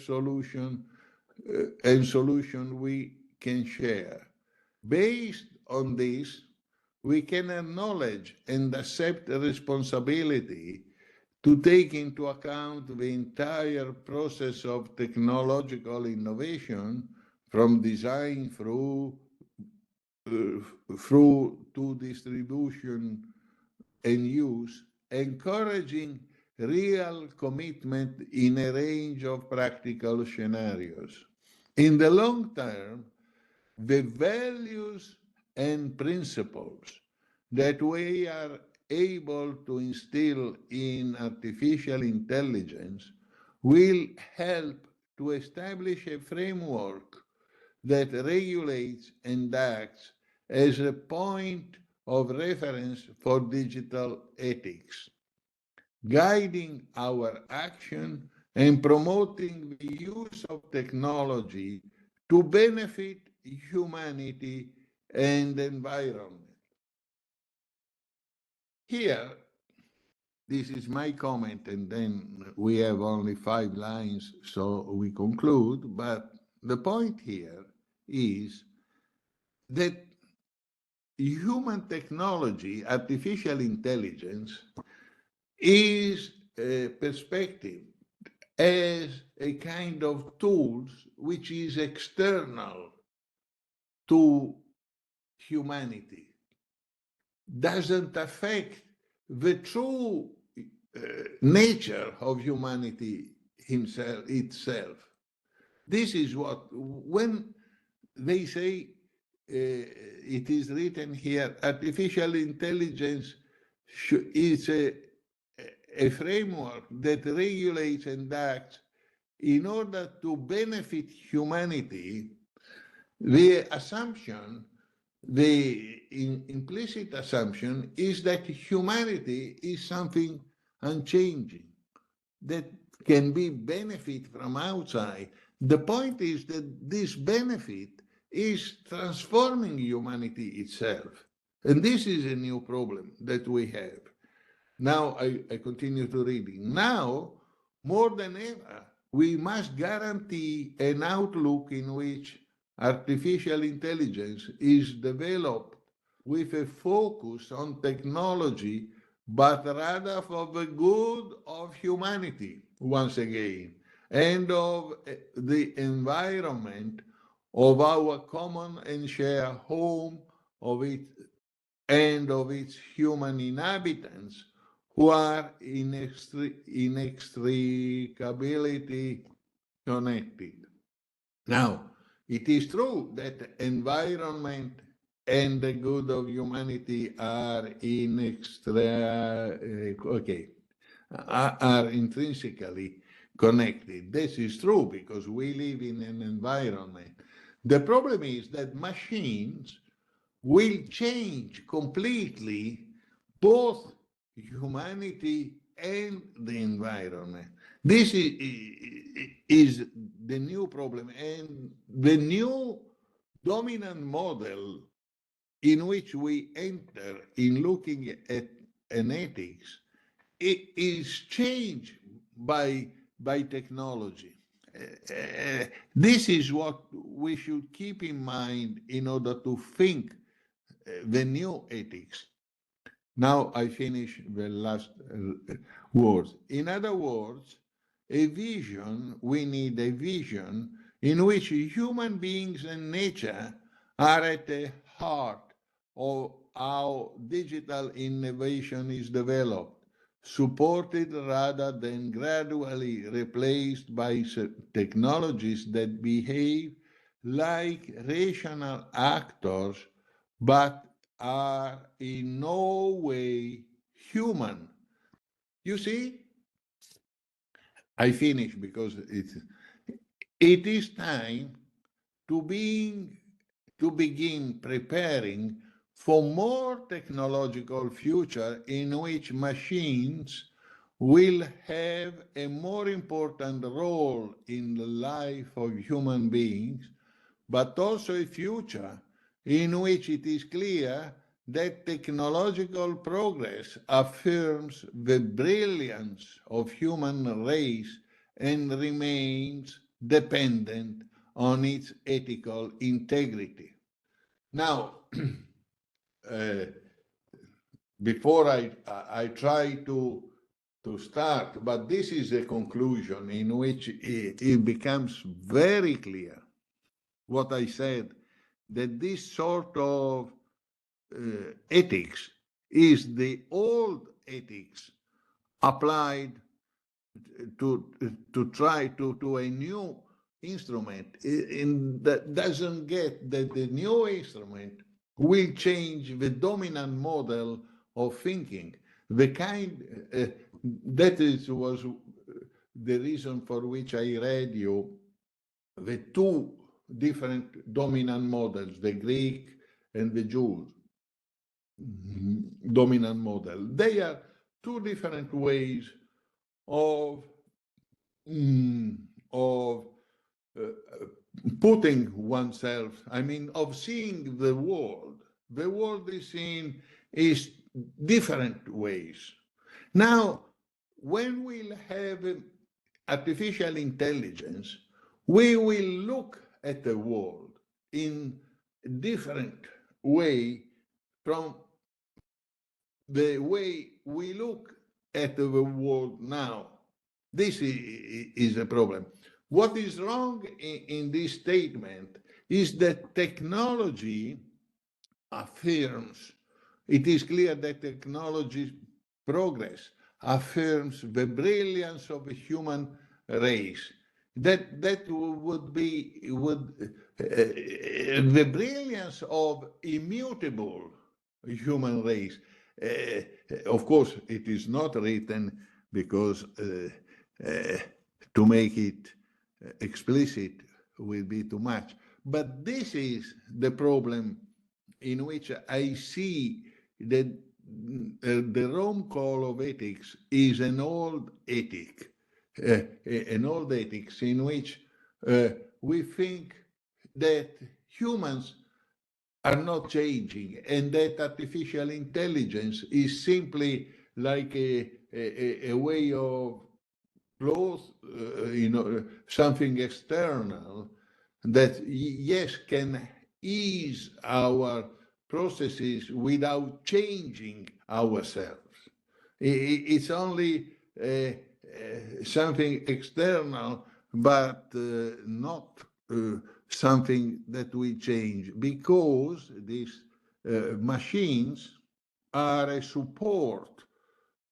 solution we can share. Based on this, we can acknowledge and accept responsibility to take into account the entire process of technological innovation from design through to distribution and use, encouraging real commitment in a range of practical scenarios. In the long term, the values and principles that we are able to instill in artificial intelligence will help to establish a framework that regulates and acts as a point of reference for digital ethics, guiding our action and promoting the use of technology to benefit humanity and the environment. Here, this is my comment, and then we have only 5 lines, so we conclude. But the point here is that human technology, artificial intelligence, is a perspective as a kind of tools which is external to humanity, doesn't affect the true nature of humanity itself. This is what, when they say, it is written here, artificial intelligence is a framework that regulates and acts in order to benefit humanity. The assumption, the implicit assumption is that humanity is something unchanging, that can be benefit from outside. The point is that this benefit is transforming humanity itself. And this is a new problem that we have. Now, I continue to reading. Now, more than ever, we must guarantee an outlook in which artificial intelligence is developed with a focus on technology, but rather for the good of humanity, once again, and of the environment, of our common and shared home, of it, and of its human inhabitants, who are inextricably connected. Now, it is true that environment and the good of humanity are are intrinsically connected. This is true because we live in an environment. The problem is that machines will change completely both humanity and the environment. This is the new problem, and the new dominant model in which we enter in looking at an ethics, it is changed by technology. This is what we should keep in mind in order to think the new ethics. Now I finish the last words. In other words, we need a vision in which human beings and nature are at the heart of how digital innovation is developed, supported rather than gradually replaced by technologies that behave like rational actors but are in no way human. You see, I finish because it is time to begin preparing for more technological future in which machines will have a more important role in the life of human beings, but also a future in which it is clear that technological progress affirms the brilliance of human race and remains dependent on its ethical integrity. Now, uh, before I try to start, but this is a conclusion in which it becomes very clear what I said, that this sort of ethics is the old ethics applied to try to a new instrument that doesn't get that the new instrument will change the dominant model of thinking, the kind that was the reason for which I read you the two different dominant models, the Greek and the Jews dominant model. They are two different ways of of uh, putting oneself, I mean, of seeing the world. The world is seen is different ways. Now, when we'll have artificial intelligence, we will look at the world in different way from the way we look at the world now. This is a problem. What is wrong in this statement is that technology affirms, it is clear that technology progress affirms the brilliance of the human race. That would the brilliance of immutable human race. Of course, it is not written because to make it explicit will be too much. But this is the problem in which I see that the Rome call of ethics is an old ethic, an old ethics in which we think that humans are not changing and that artificial intelligence is simply like a way of close, something external that, yes, can ease our processes without changing ourselves. It's only something external, but not something that we change, because these machines are a support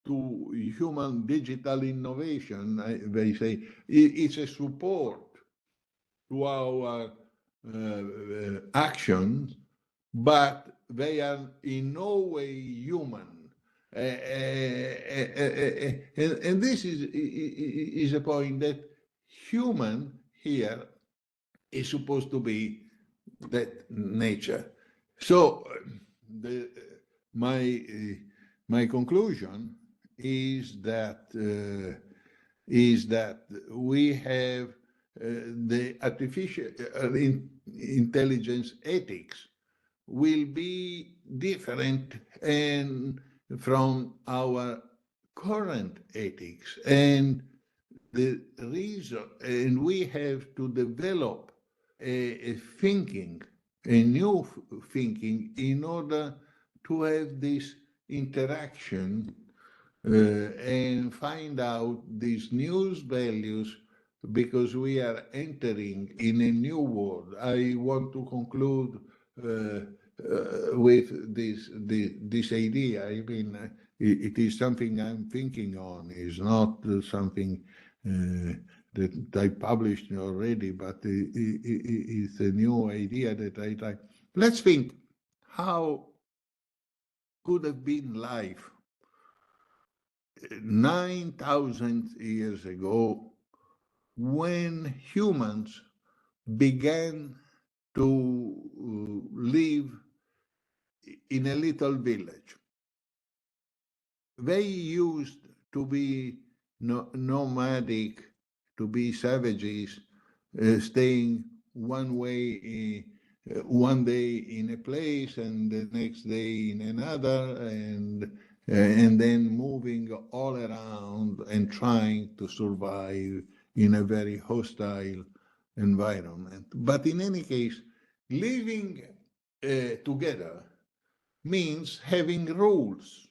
to human digital innovation. They say it's a support to our actions, but they are in no way human. And this is a point that human here is supposed to be that nature. So the, my my conclusion is that we have the artificial intelligence ethics will be different and from our current ethics. And the reason, and we have to develop a thinking, a new thinking, in order to have this interaction and find out these new values, because we are entering in a new world. I want to conclude with this idea. I mean, it is something I'm thinking on. It's not something that I published already, but it's a new idea that I like. Let's think how could have been life 9,000 years ago when humans began to live in a little village. They used to be nomadic, to be savages, staying one day in a place and the next day in another, and then moving all around and trying to survive in a very hostile environment. But in any case, living together means having rules,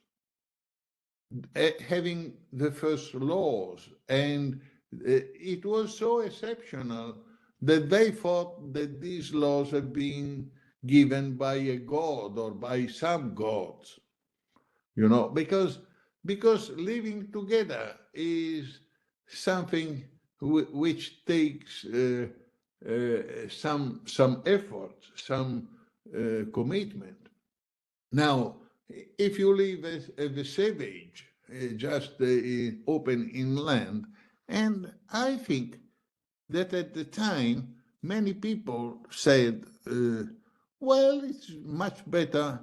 having the first laws. And it was so exceptional that they thought that these laws had been given by a god or by some gods, because living together is something which takes some effort, some commitment. Now, if you live as a savage, just open inland, and I think that at the time many people said, well, it's much better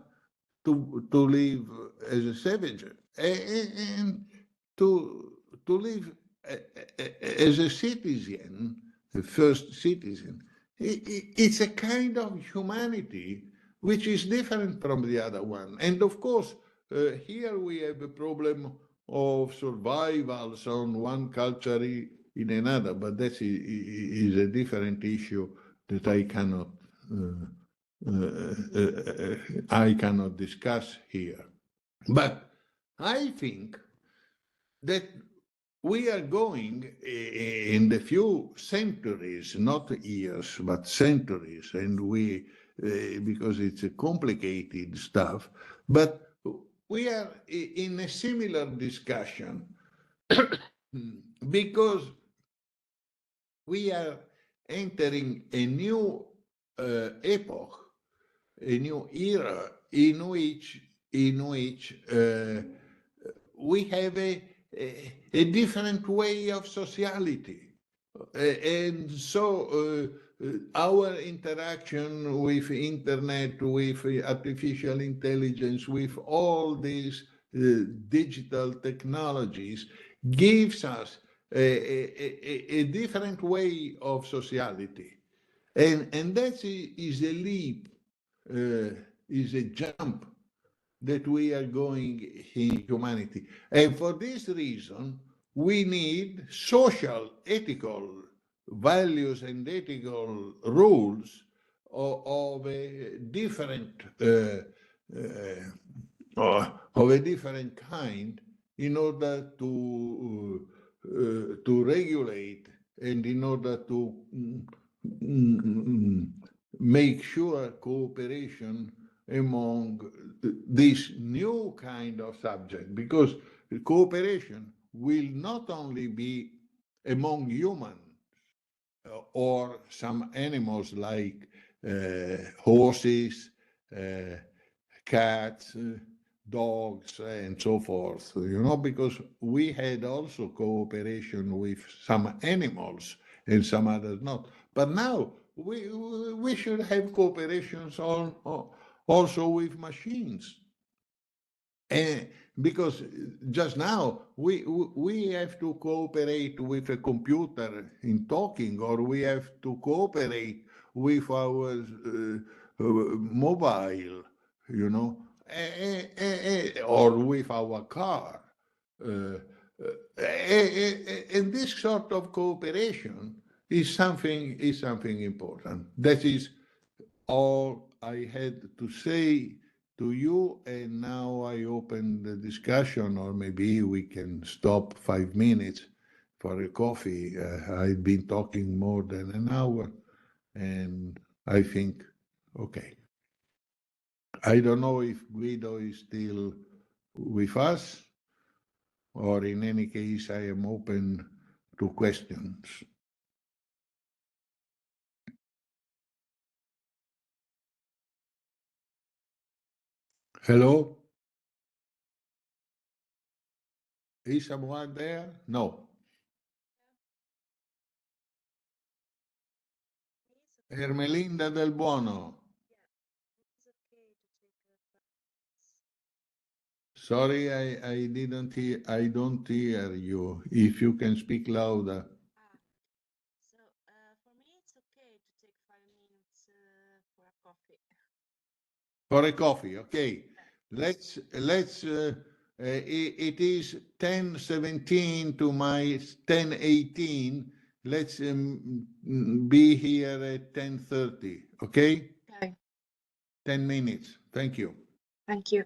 to live as a savage and to live as a citizen, the first citizen. It's a kind of humanity which is different from the other one. And of course, here we have a problem of survivals on one culture in another, but that is a different issue that I cannot discuss here. But I think that we are going in the few centuries, not years, but centuries, and because it's a complicated stuff, but we are in a similar discussion because we are entering a new epoch, a new era in which we have a different way of sociality. And so our interaction with internet, with artificial intelligence, with all these digital technologies gives us a different way of sociality. And that is a leap, is a jump that we are going in humanity. And for this reason, we need social, ethical values and ethical rules of a different kind in order to regulate and in order to make sure cooperation among this new kind of subject, because cooperation will not only be among humans or some animals like horses, cats, dogs, and so forth, because we had also cooperation with some animals and some others not. But now we should have cooperations also with machines. And because just now we have to cooperate with a computer in talking, or we have to cooperate with our mobile, you know, or with our car. Uh, and this sort of cooperation is something important. That is all I had to say to you, and now I open the discussion, or maybe we can stop 5 minutes for a coffee. I've been talking more than an hour, and I think, okay. I don't know if Guido is still with us, or in any case, I am open to questions. Hello? Is someone there? No. Ermelinda del Buono. Sorry, I didn't hear, I don't hear you. If you can speak louder. For a coffee, okay. It is 10:17 to my 10:18. Let's be here at 10:30, okay? Okay. 10 minutes. Thank you. Thank you.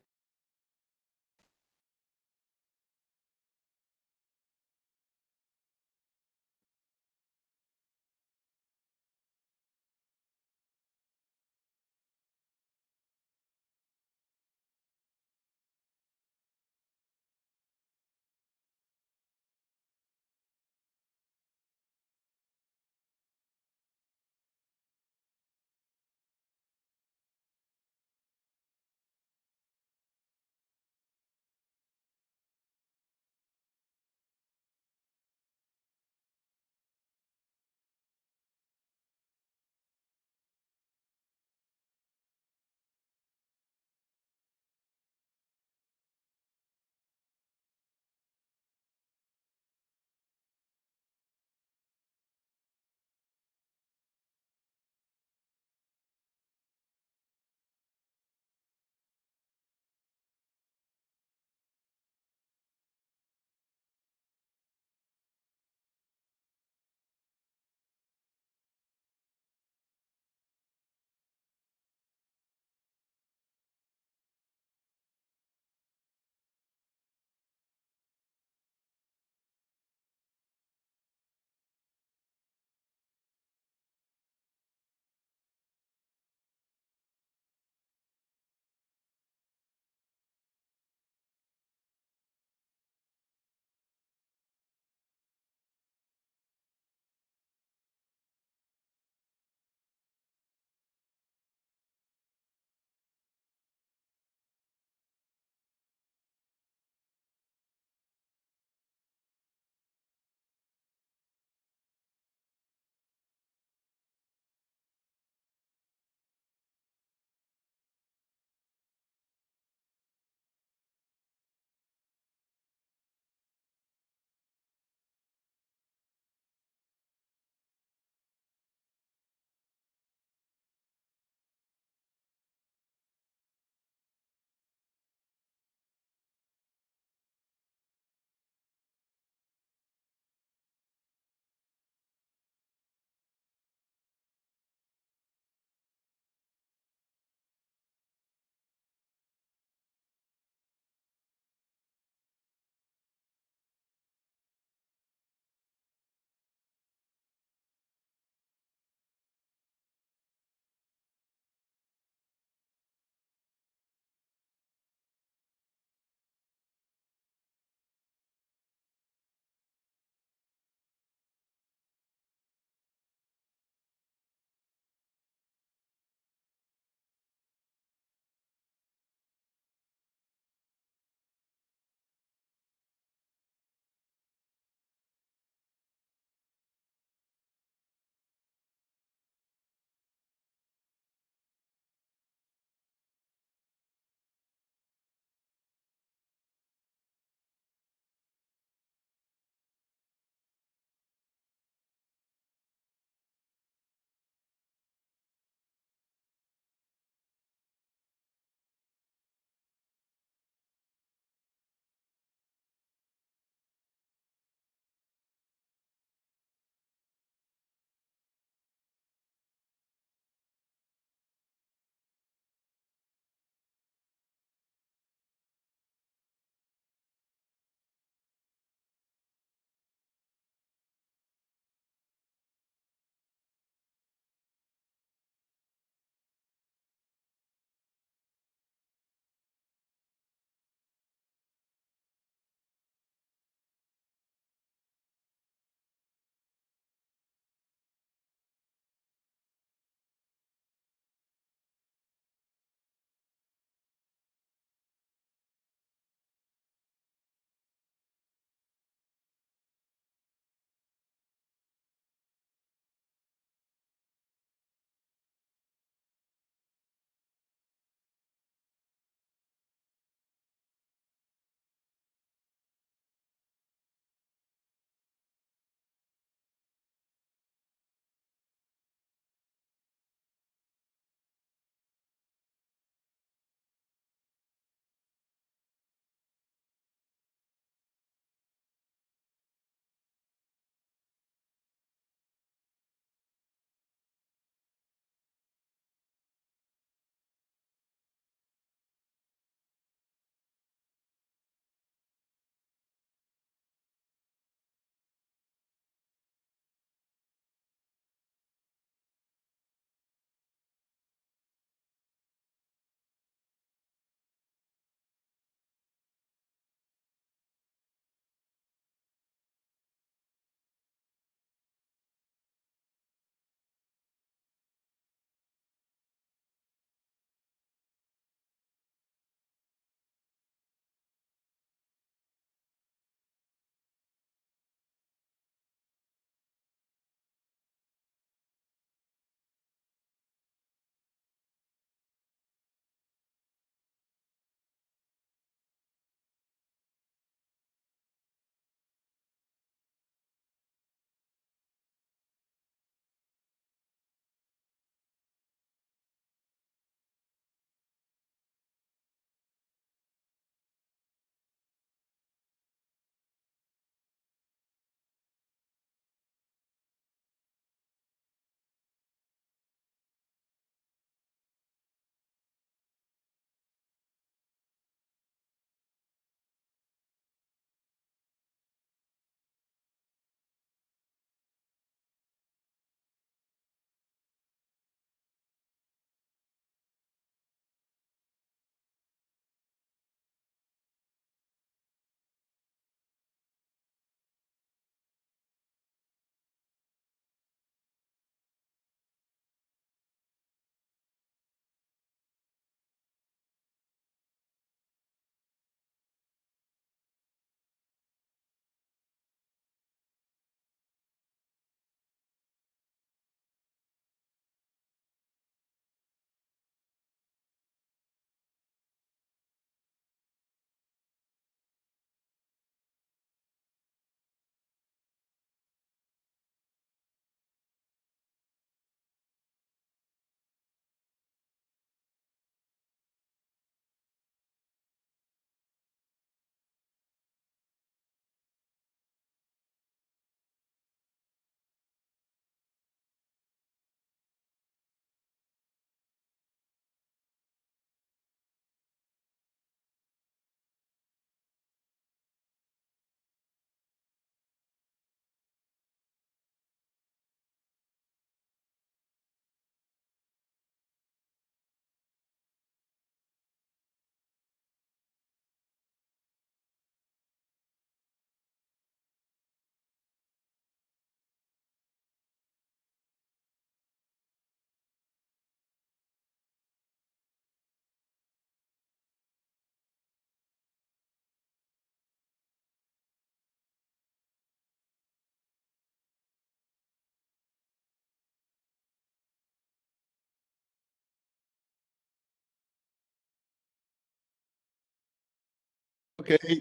Okay,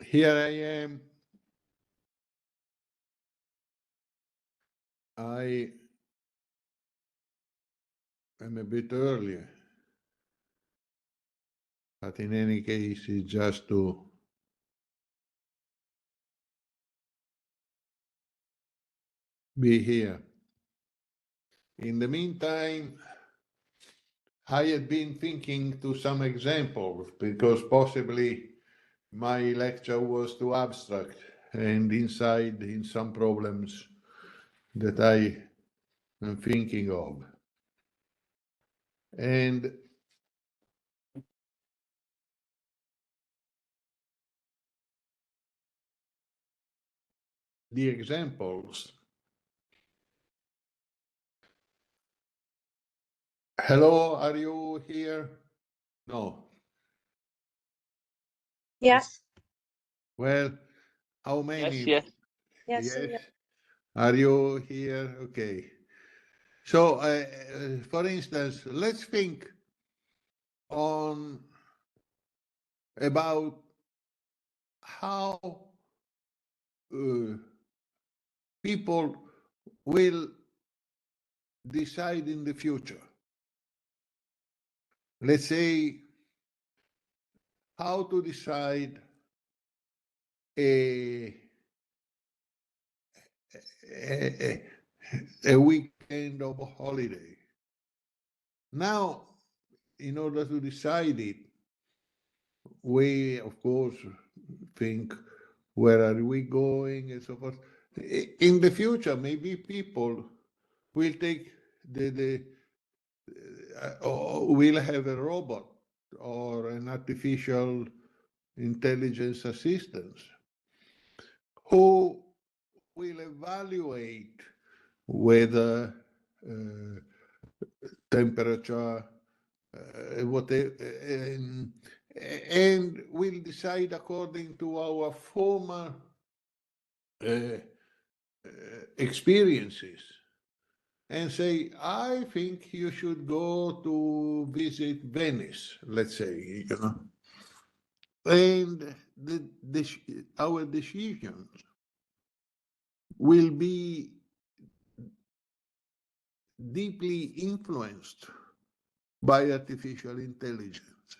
here I am. I am a bit early, but in any case, it's just to be here. In the meantime, I had been thinking to some examples because possibly my lecture was too abstract and inside in some problems that I am thinking of. And the examples. Hello, are you here? No. Yes. Well, how many? Yes. Yes. Yes. Are you here? Okay. So, for instance, let's think on about how people will decide in the future. Let's say how to decide a, a, a weekend of a holiday. Now, in order to decide it, we, of course, think where are we going and so forth. In the future, maybe people will take will have a robot or an artificial intelligence assistant who will evaluate whether temperature, whatever, and will decide according to our former experiences and say, I think you should go to visit Venice, let's say, you know. And our decisions will be deeply influenced by artificial intelligence.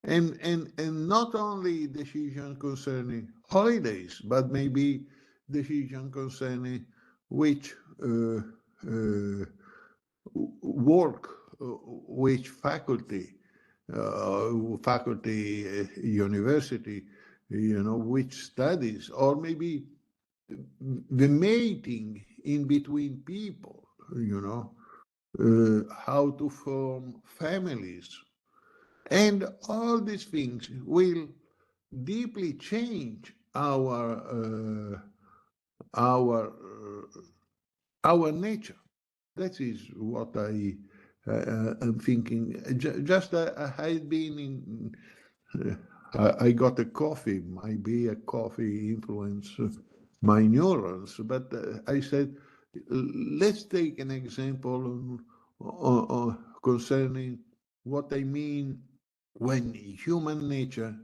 And not only decisions concerning holidays, but maybe decisions concerning which work, which faculty, university, you know, which studies, or maybe the mating in between people, you know, how to form families. And all these things will deeply change our nature. That is what I am thinking. Just I had been in. I got a coffee. Maybe a coffee influenced my neurons, but I said, let's take an example concerning what I mean when human nature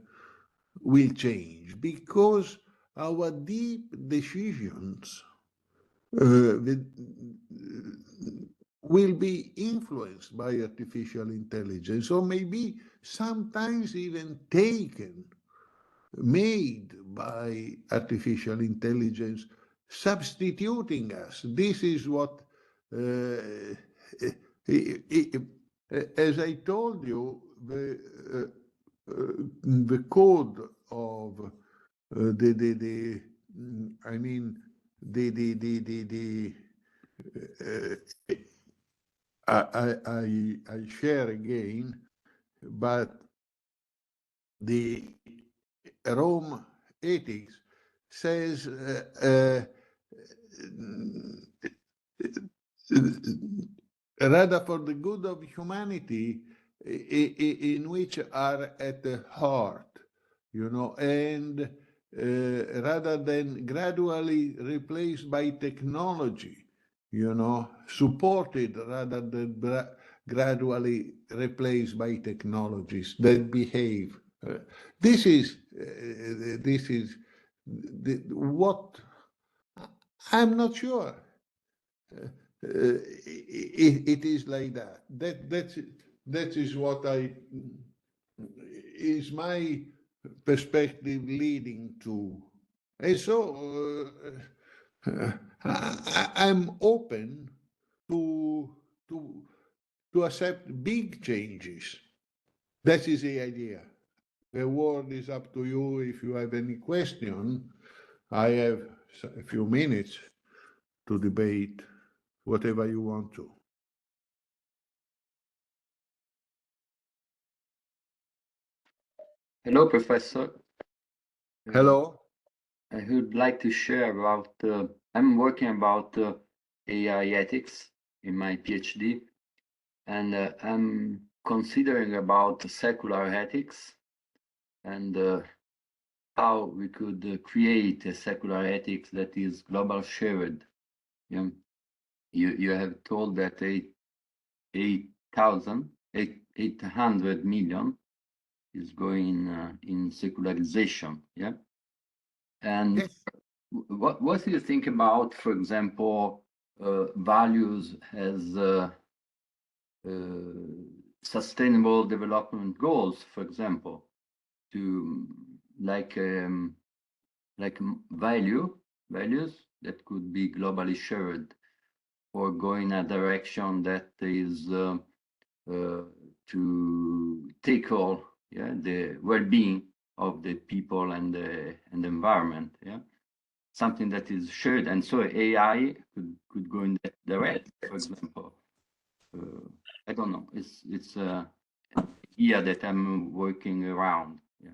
will change, because our deep decisions will be influenced by artificial intelligence, or maybe sometimes even made by artificial intelligence, substituting us. This is what, as I told you, the code of I mean, I share again, but the Rome ethics says rather for the good of humanity, in which are at the heart, you know, and rather than gradually replaced by technology, you know, supported rather than gradually replaced by technologies that behave This is what I'm not sure. It is like that. That is what is my perspective leading to. And so I'm open to to to accept big changes. That is the idea. The word is up to you. If you have any question, I have a few minutes to debate whatever you want to. Hello, Professor. Hello? I would like to share about, I'm working about AI ethics in my PhD, and I'm considering about secular ethics and how we could create a secular ethics that is global shared. You have told that 800 million is going in secularization, yeah? And Yes. what do you think about, for example, values as sustainable development goals, for example, to like values that could be globally shared, or go in a direction that is to tackle, yeah, the well-being of the people and the environment, yeah, something that is shared, and so AI could go in that direction, for example. I don't know. It's a idea that I'm working around. Yeah.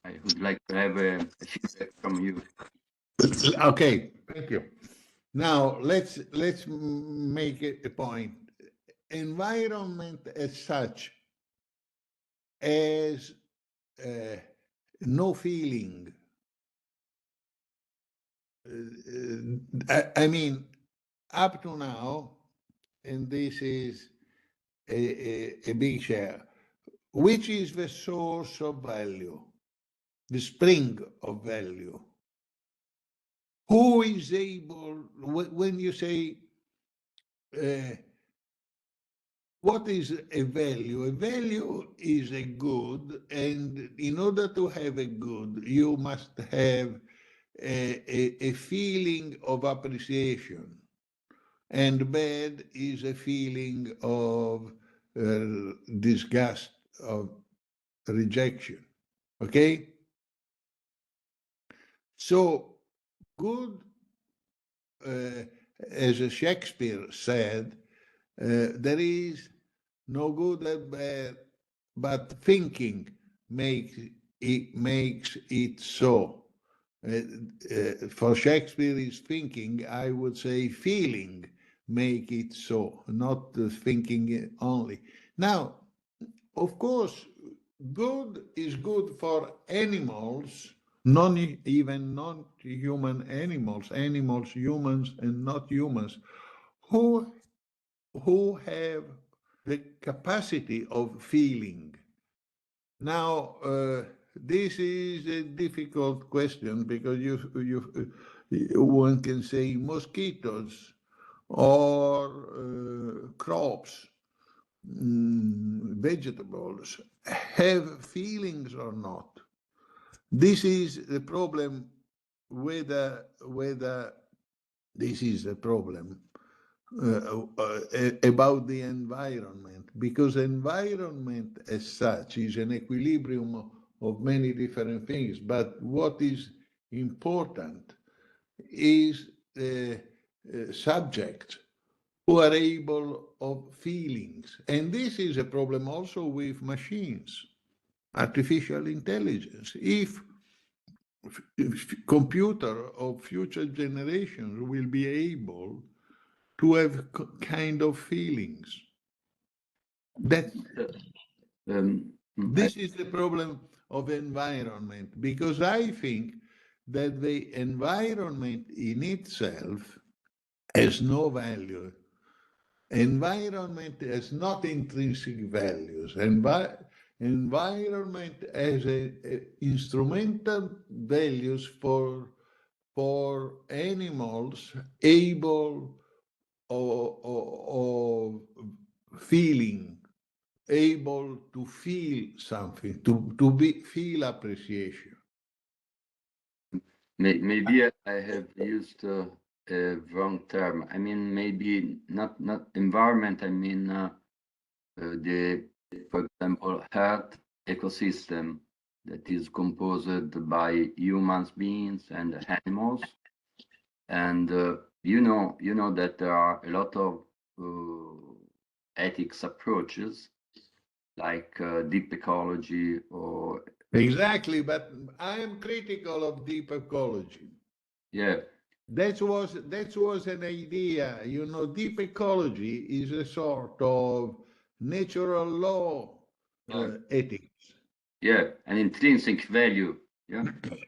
I would like to have a feedback from you. Okay, thank you. Now let's make a point. Environment as such has no feeling. I mean, up to now, and this is a big share, which is the source of value, the spring of value? Who is able, when you say, what is a value? A value is a good, and in order to have a good, you must have a feeling of appreciation. And bad is a feeling of disgust, of rejection. Okay? So, good, as Shakespeare said, there is no good and bad, but thinking makes it so. For Shakespeare is thinking, I would say feeling make it so, not thinking only. Now, of course, good is good for animals, even non-human animals, humans and not humans, who have the capacity of feeling. Now, this is a difficult question because one can say mosquitoes or crops, vegetables have feelings or not. This is the problem. Whether this is a problem about the environment, because environment as such is an equilibrium of many different things. But what is important is subjects who are able of feelings. And this is a problem also with machines, artificial intelligence. If computer of future generations will be able to have kind of feelings. That this is the problem of environment, because I think that the environment in itself has no value. Environment has not intrinsic values. environment as a instrumental values for animals able of feeling, able to feel something, to feel appreciation. Maybe I have used a wrong term. I mean, maybe not environment. I mean the, for example, Earth ecosystem that is composed by humans beings and animals. And you know that there are a lot of ethics approaches like deep ecology or Exactly, but I am critical of deep ecology. yeah. That was an idea. Deep ecology is a sort of natural law Yeah, ethics. yeah, an intrinsic value. Yeah,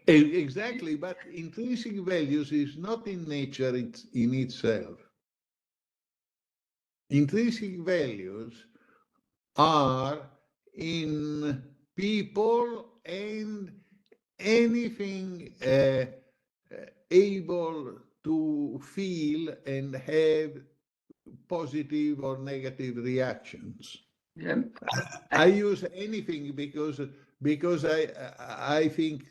Exactly, but intrinsic values is not in nature in itself. Intrinsic values are in people and anything able to feel and have positive or negative reactions. yeah. I use anything because I think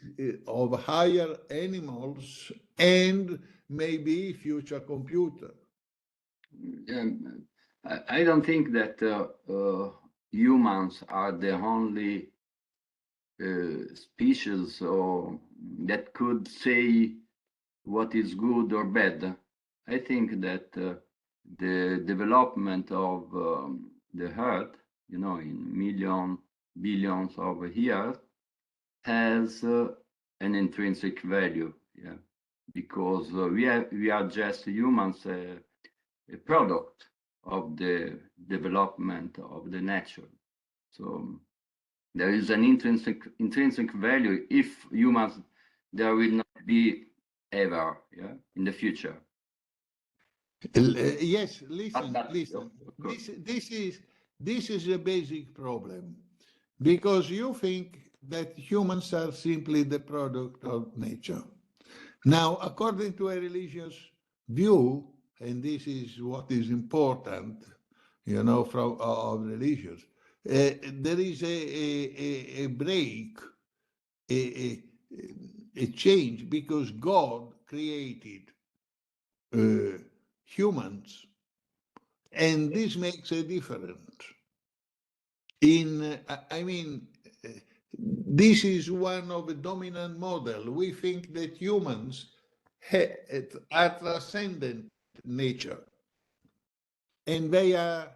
of higher animals and maybe future computer. I don't think that humans are the only species or that could say what is good or bad. I think that the development of the Earth, in billions of years, has an intrinsic value. Yeah, because we are just humans, a product of the development of the nature. So there is an intrinsic value. If humans, there will not be ever, yeah, in the future. Yes, But listen, that, listen. of course, This is a basic problem because you think that humans are simply the product of nature. Now, according to a religious view, and this is what is important, from of religions, there is a break, a, a change because God created humans, and this makes a difference. I mean, this is one of the dominant model. We think that humans are transcendent nature, and they are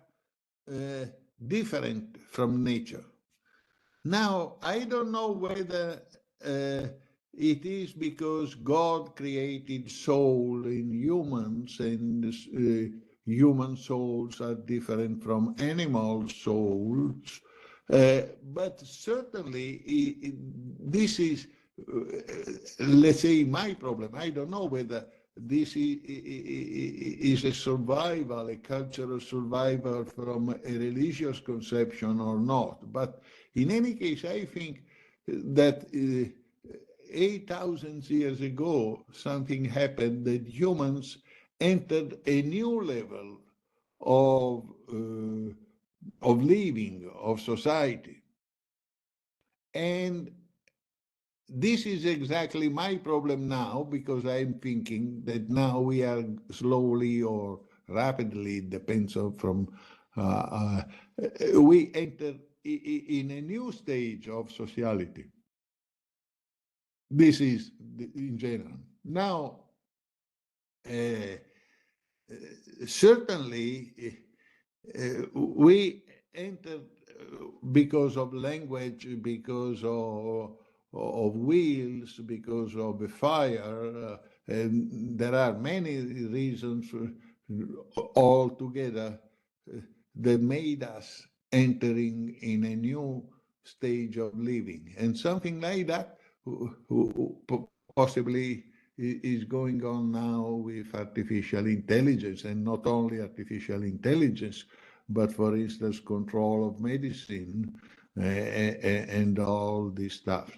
uh, different from nature. Now, I don't know whether it is because God created soul in humans and human souls are different from animal souls. But certainly, this is, let's say, my problem. I don't know whether this is a survival, a cultural survival from a religious conception or not. But in any case, I think that 8,000 years ago, something happened that humans entered a new level of living, of society. And this is exactly my problem now because I'm thinking that now we are slowly or rapidly, depends on from, we enter in a new stage of sociality. This is in general. Now, uh, certainly, we entered because of language, because of wheels, because of the fire, and there are many reasons altogether that made us entering in a new stage of living. And something like that possibly is going on now with artificial intelligence, and not only artificial intelligence, but for instance, control of medicine, and all this stuff.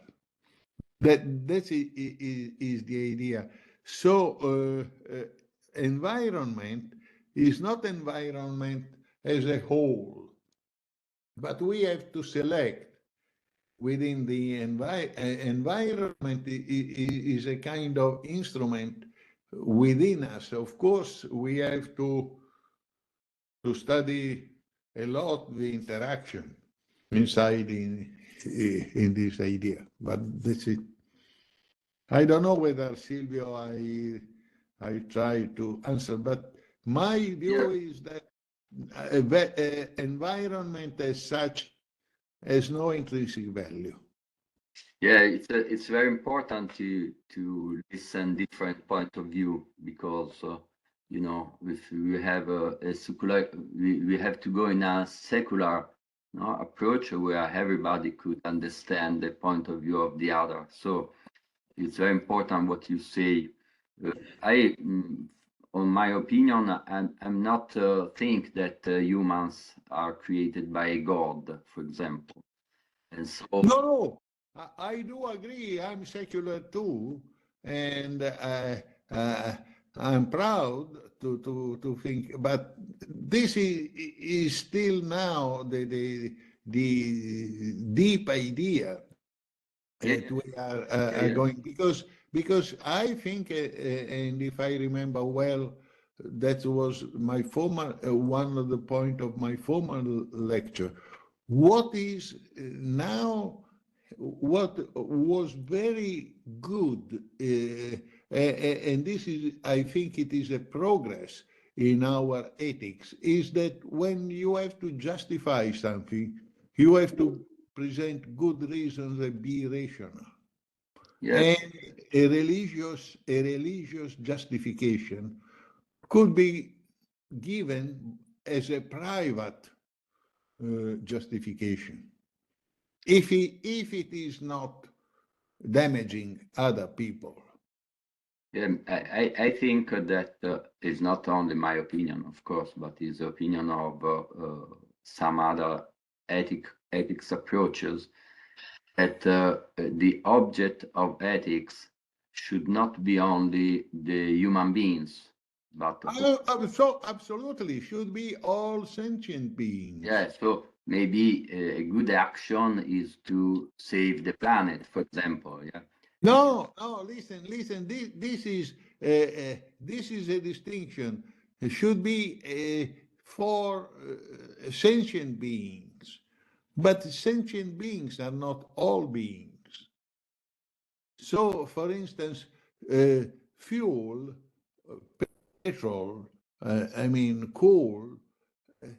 That is the idea. So environment is not environment as a whole, but we have to select within the environment is a kind of instrument within us. Of course, we have to study a lot the interaction inside in this idea, but that's it. I don't know whether Silvio, I try to answer, but my view is that environment as such has no intrinsic value. Yeah, it's very important to listen different point of view, because you know, if we have a secular, we have to go in a secular, no, approach where everybody could understand the point of view of the other. So it's very important what you say. I, on my opinion, I'm not think that humans are created by God, for example. And so No, I do agree. I'm secular too, and I'm proud to think. But this is still now the deep idea yeah, that we are yeah, going, because I think, and if I remember well, that was my former one of the point of my former lecture. What is now, what was very good, and this is, I think it is a progress in our ethics, is that when you have to justify something, you have to present good reasons and be rational. yes, And a religious justification could be given as a private justification if it is not damaging other people. I think that is not only my opinion, of course, but is the opinion of some other ethics approaches, that the object of ethics should not be only the human beings, but So absolutely should be all sentient beings. yeah, so maybe a good action is to save the planet, for example. Yeah. No, listen. This is a distinction. It should be for sentient beings, but sentient beings are not all beings. So, for instance, fuel, petrol, I mean coal,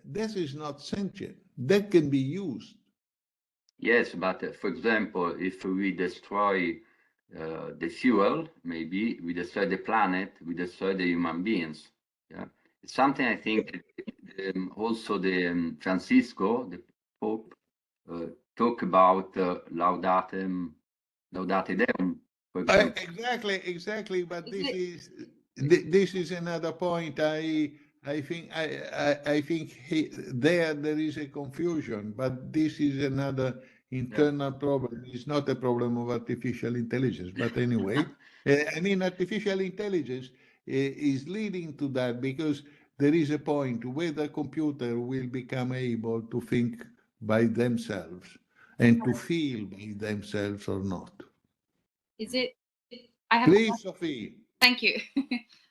this is not sentient. That can be used. Yes, but for example, if we destroy the fuel, maybe we destroy the planet, we destroy the human beings. Yeah, it's something I think also the Francisco, the Pope, talk about laudate Deum, for example. Exactly. But Is it? this is another point. I think there is a confusion, but this is another Yeah. internal problem. It's not a problem of artificial intelligence, but anyway, I mean artificial intelligence is leading to that, because there is a point where the computer will become able to think by themselves and to feel by themselves or not. Is it? I have. Please, Sophie. Thank you.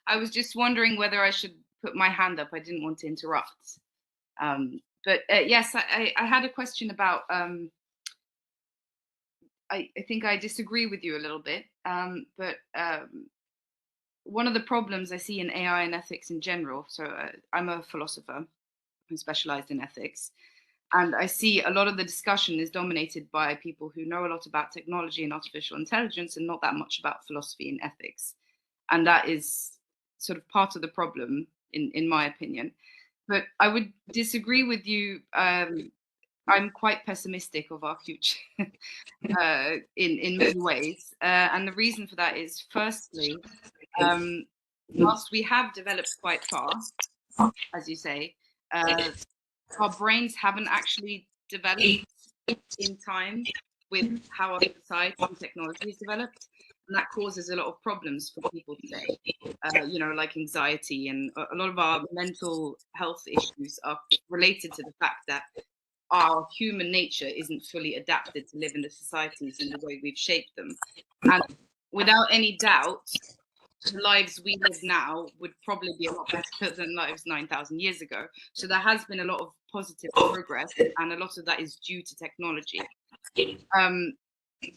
I was just wondering whether I should put my hand up. I didn't want to interrupt. But yes, I had a question about. I think I disagree with you a little bit. But one of the problems I see in AI and ethics in general. So I'm a philosopher who specialized in ethics. And I see a lot of the discussion is dominated by people who know a lot about technology and artificial intelligence and not that much about philosophy and ethics. And that is sort of part of the problem, in my opinion. But I would disagree with you. I'm quite pessimistic of our future in many ways. And the reason for that is, firstly, whilst we have developed quite far, as you say, our brains haven't actually developed in time with how our society and technology is developed, and that causes a lot of problems for people today. You know, like anxiety, and a lot of our mental health issues are related to the fact that our human nature isn't fully adapted to live in the societies in the way we've shaped them. And without any doubt, the lives we live now would probably be a lot better than lives 9,000 years ago. So there has been a lot of positive progress, and a lot of that is due to technology.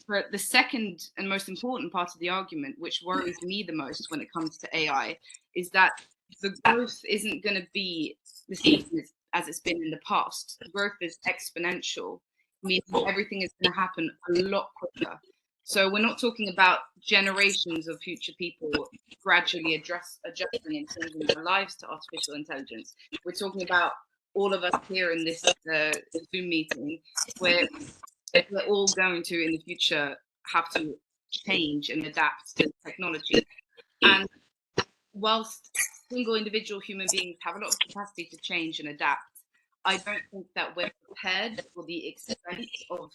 But the second and most important part of the argument, which worries me the most when it comes to AI, is that the growth isn't going to be the same as it's been in the past. Growth is exponential, meaning everything is going to happen a lot quicker. So we're not talking about generations of future people gradually adjusting and changing their lives to artificial intelligence. We're talking about all of us here in this Zoom meeting, where we're all going to in the future have to change and adapt to technology. And whilst single individual human beings have a lot of capacity to change and adapt, I don't think that we're prepared for the extent of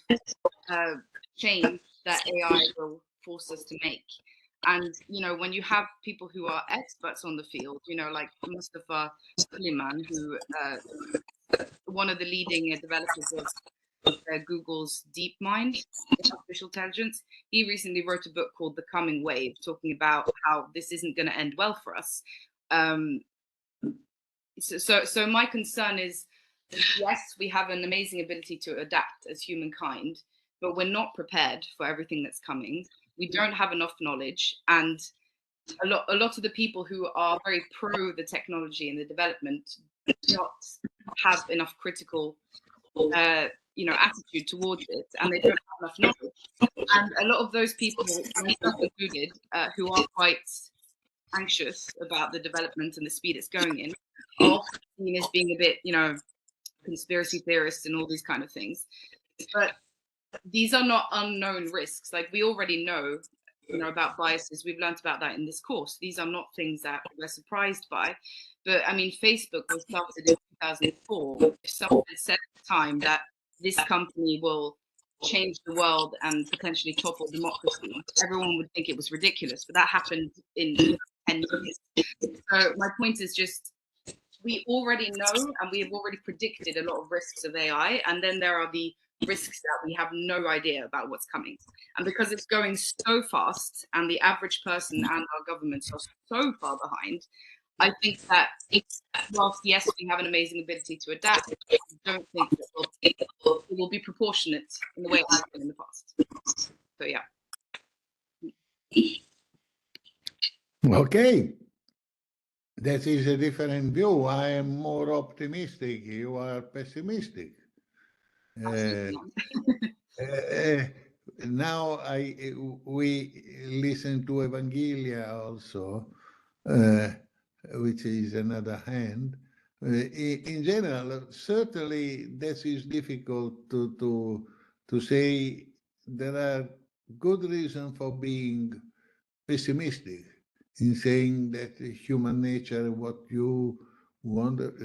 change that AI will force us to make. And, you know, when you have people who are experts on the field, you know, like Mustafa Suleiman, who one of the leading developers of Google's DeepMind, artificial intelligence. He recently wrote a book called The Coming Wave, talking about how this isn't going to end well for us. So my concern is, yes, we have an amazing ability to adapt as humankind, but we're not prepared for everything that's coming. We don't have enough knowledge, and a lot of the people who are very pro the technology and the development do not have enough critical attitude towards it, and they don't have enough knowledge. And a lot of those people, myself included, who are quite anxious about the development and the speed it's going in, are often seen as being a bit, conspiracy theorists and all these kind of things. But these are not unknown risks. Like, we already know, about biases. We've learned about that in this course. These are not things that we're surprised by. But I mean, Facebook was started in 2004. If someone had said at the time that this company will change the world and potentially topple democracy, everyone would think it was ridiculous. But that happened in 10 years. So my point is just, we already know and we have already predicted a lot of risks of AI. And then there are the risks that we have no idea about what's coming. And because it's going so fast and the average person and our governments are so far behind, I think that whilst, yes, we have an amazing ability to adapt, I don't think that it will be proportionate in the way it has been in the past. So, yeah. Okay. That is a different view. I am more optimistic. You are pessimistic. Now we listen to Evangelia also, which is another hand. In general, certainly this is difficult to say. There are good reasons for being pessimistic in saying that human nature, what you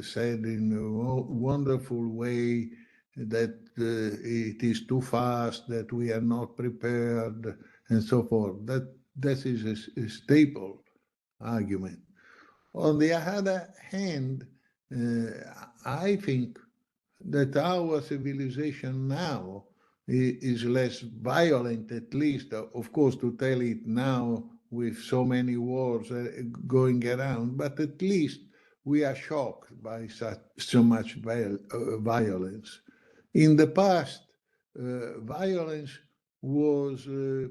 said in a wonderful way, that it is too fast, that we are not prepared, and so forth. That is a staple argument. On the other hand, I think that our civilization now is less violent, at least, of course, to tell it now with so many wars going around, but at least we are shocked by so much violence. In the past, violence was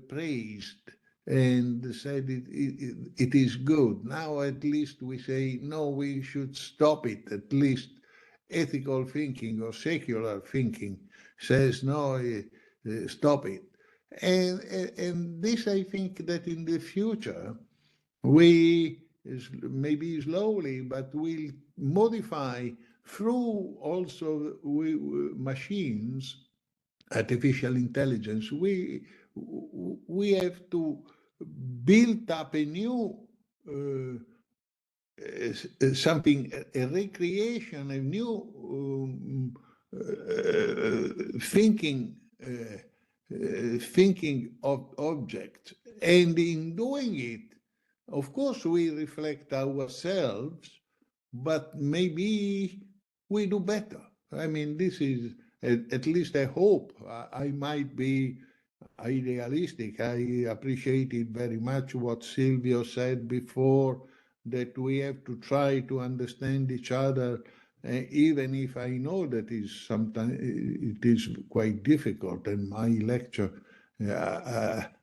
praised and said it is good. Now at least we say, no, we should stop it. At least ethical thinking or secular thinking says, no, stop it. And this, I think that in the future, we maybe slowly, but will modify through also machines, artificial intelligence. We have to build up a new something, a recreation, a new thinking of object, and in doing it, of course, we reflect ourselves, but maybe we do better. I mean, this is at least a hope. I might be idealistic. I appreciated very much what Silvio said before, that we have to try to understand each other, even if I know that is sometimes it is quite difficult. And my lecture,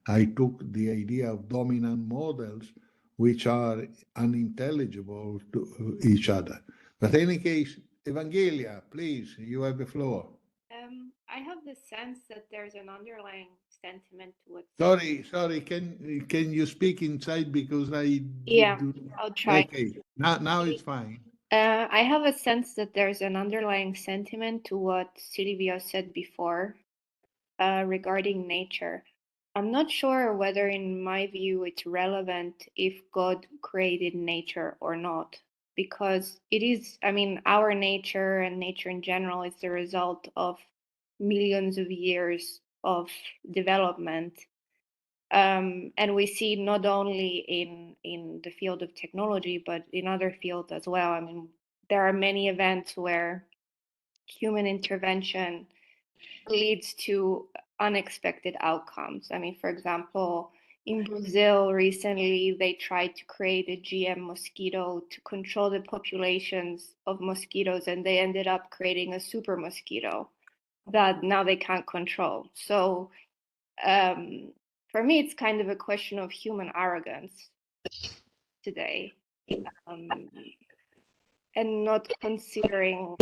I took the idea of dominant models, which are unintelligible to each other. But in any case, Evangelia, please, you have the floor. I have the sense that there's an underlying sentiment to what. Sorry. Can you speak inside, because I Yeah, do. I'll try. Okay, now it's fine. I have a sense that there's an underlying sentiment to what Silvio said before regarding nature. I'm not sure whether, in my view, it's relevant if God created nature or not, because it is, I mean, our nature and nature in general is the result of millions of years of development. And we see not only in the field of technology, but in other fields as well. I mean, there are many events where human intervention leads to unexpected outcomes. I mean, for example, in Brazil recently, they tried to create a GM mosquito to control the populations of mosquitoes, and they ended up creating a super mosquito that now they can't control. So for me, it's kind of a question of human arrogance today, and not considering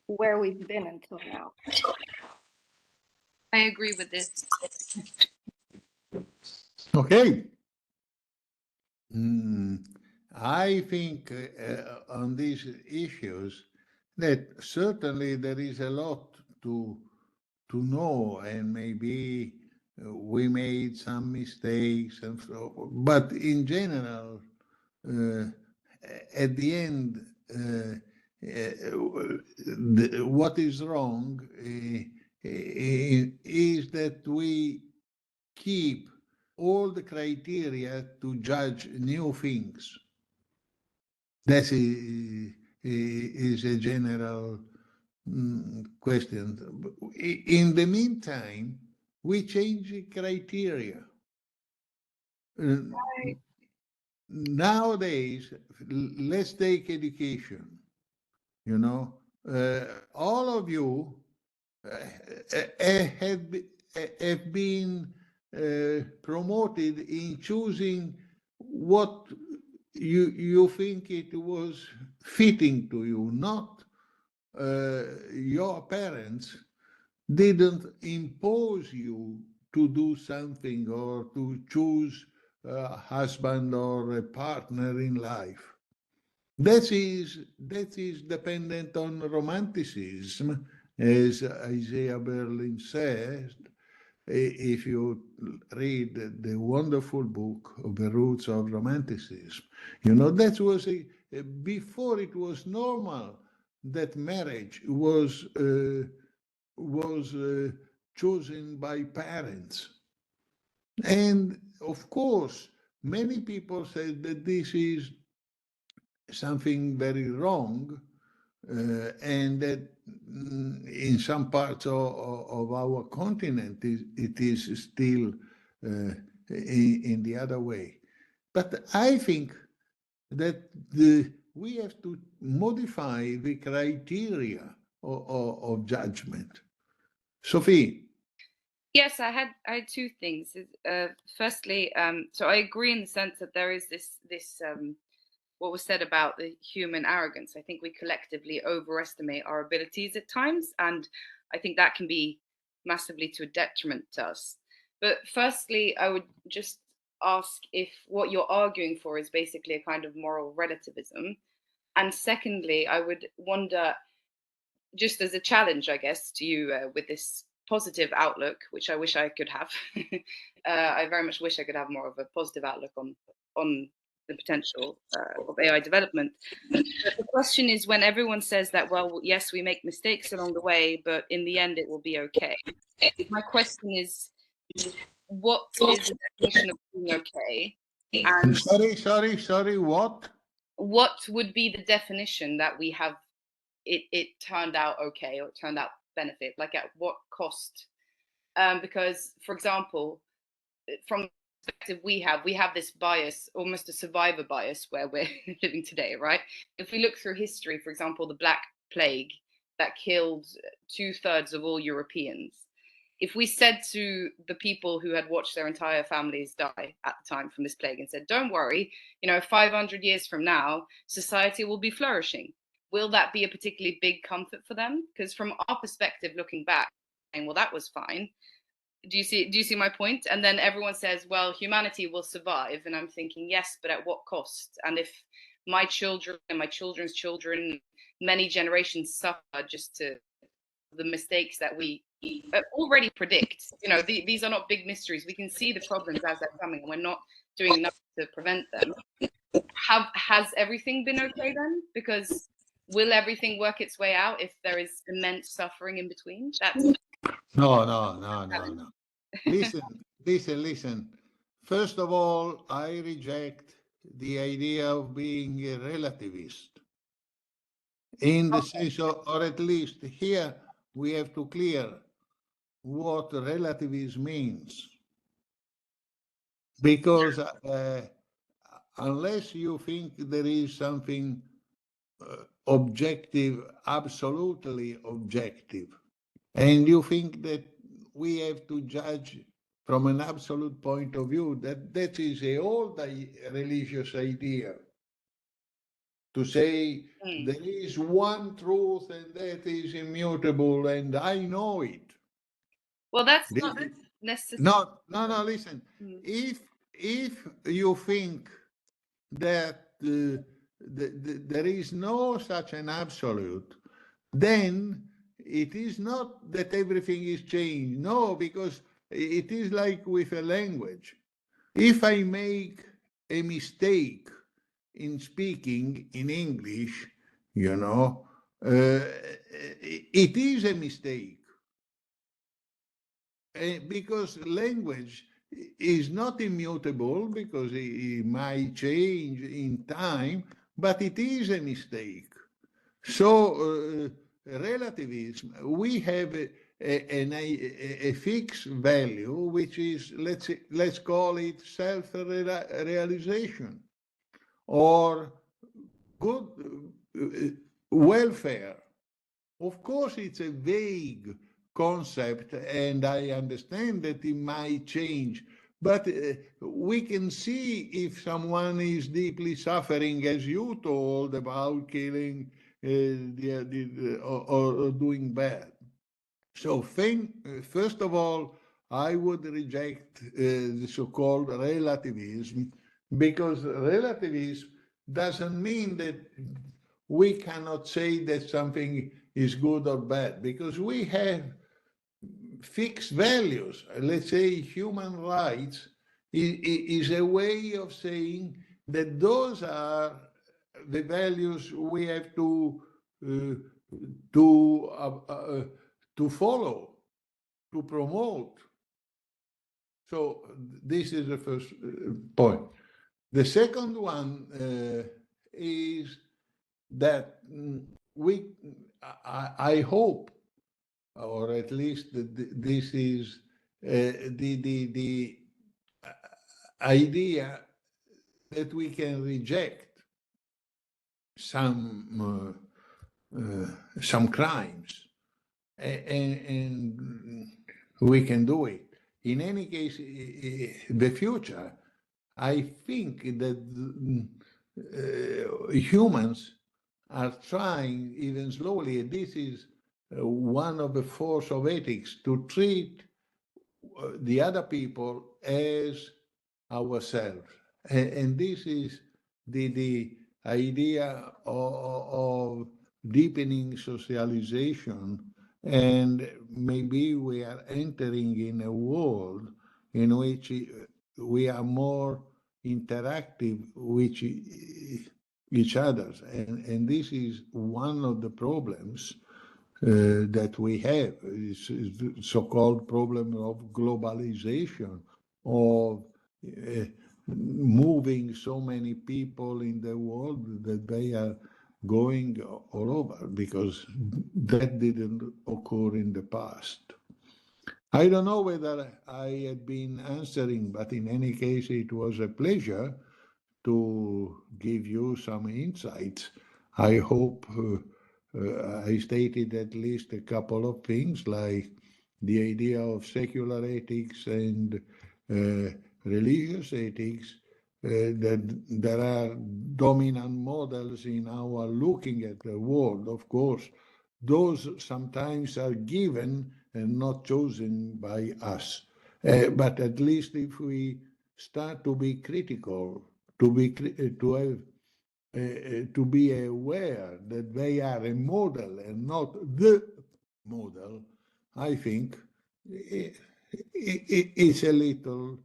where we've been until now. I agree with this. Okay. I think on these issues that certainly there is a lot to know, and maybe we made some mistakes, and so. But in general, at the end, what is wrong is that we keep all the criteria to judge new things. That is a general question. In the meantime, we change the criteria. Nowadays, let's take education. You know, all of you have been promoted in choosing what you think it was fitting to you, not your parents didn't impose you to do something or to choose a husband or a partner in life. That is dependent on romanticism, as Isaiah Berlin says. If you read the wonderful book of The Roots of Romanticism, you know, that was before it was normal that marriage was chosen by parents. And of course, many people said that this is something very wrong, and that in some parts of our continent it is still in the other way. But I think that we have to modify the criteria of judgment. Sophie? Yes, I had two things. Firstly, so I agree in the sense that there is this what was said about the human arrogance. I think we collectively overestimate our abilities at times, and I think that can be massively to a detriment to us. But firstly, I would just ask if what you're arguing for is basically a kind of moral relativism. And secondly, I would wonder, just as a challenge, I guess, to you with this positive outlook, which I wish I could have. I very much wish I could have more of a positive outlook on the potential of AI development. But the question is, when everyone says that, well, yes, we make mistakes along the way, but in the end it will be okay. My question is, what is the definition of being okay? And Sorry, what? What would be the definition that we have it turned out okay, or it turned out benefit? Like, at what cost? Because, for example, from the perspective we have this bias, almost a survivor bias, where we're living today, right? If we look through history, for example, the Black Plague that killed 2/3 of all Europeans. If we said to the people who had watched their entire families die at the time from this plague and said, don't worry, 500 years from now, society will be flourishing, will that be a particularly big comfort for them? Because from our perspective, looking back, saying, well, that was fine. Do you see my point? And then everyone says, well, humanity will survive. And I'm thinking, yes, but at what cost? And if my children and my children's children, many generations suffer just to the mistakes that we already predict, these are not big mysteries. We can see the problems as they're coming, and we're not doing enough to prevent them. Has everything been okay then? Because will everything work its way out if there is immense suffering in between? No. Listen. First of all, I reject the idea of being a relativist. In the sense of, or at least here, we have to clear what relativism means. Because unless you think there is something objective, absolutely objective, and you think that we have to judge from an absolute point of view, that is a old religious idea. To say there is one truth and that is immutable, and I know it. Well, that's not necessarily. No, listen. If you think that there is no such an absolute, then it is not that everything is changed. No, because it is like with a language. If I make a mistake in speaking in English, it is a mistake. Because language is not immutable, because it might change in time, but it is a mistake. So relativism, we have a fixed value, which is, let's call it self-realization or good welfare. Of course, it's a vague concept, and I understand that it might change, but we can see if someone is deeply suffering, as you told about killing or doing bad. So first of all, I would reject the so-called relativism, because relativism doesn't mean that we cannot say that something is good or bad, because we have fixed values. Let's say human rights is a way of saying that those are the values we have to follow, to promote. So this is the first point. The second one is that I hope, or at least this is the idea that we can reject some crimes, and we can do it. In any case, the future, I think that humans are trying, even slowly, and this is one of the force of ethics, to treat the other people as ourselves. And this is the idea of deepening socialization, and maybe we are entering in a world in which we are more interactive with each other. And this is one of the problems that we have, is the so-called problem of globalization, of moving so many people in the world that they are going all over, because that didn't occur in the past. I don't know whether I had been answering, but in any case, it was a pleasure to give you some insights. I hope I stated at least a couple of things, like the idea of secular ethics and religious ethics, that there are dominant models in our looking at the world. Of course, those sometimes are given and not chosen by us. But at least if we start to be critical, to be aware that they are a model and not the model, I think it's a little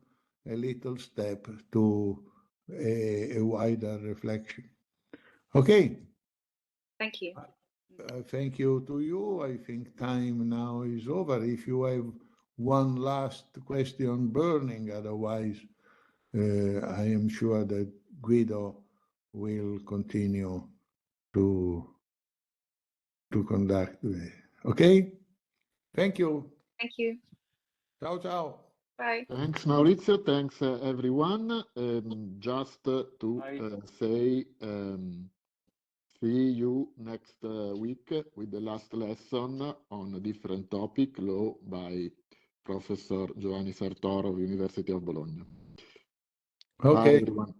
step to a wider reflection. Okay. Thank you. Thank you to you. I think time now is over. If you have one last question burning, otherwise, I am sure that Guido will continue to conduct. Okay? Thank you. Thank you. Ciao, ciao. Bye. Thanks, Maurizio. Thanks, everyone. Just to say, see you next week with the last lesson on a different topic, law, by Professor Giovanni Sartoro of University of Bologna. Okay. Bye, everyone.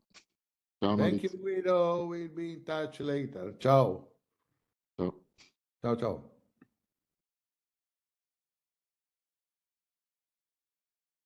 Ciao, Thank you, Maurizio. Guido. We'll be in touch later. Ciao. Ciao. Ciao, ciao.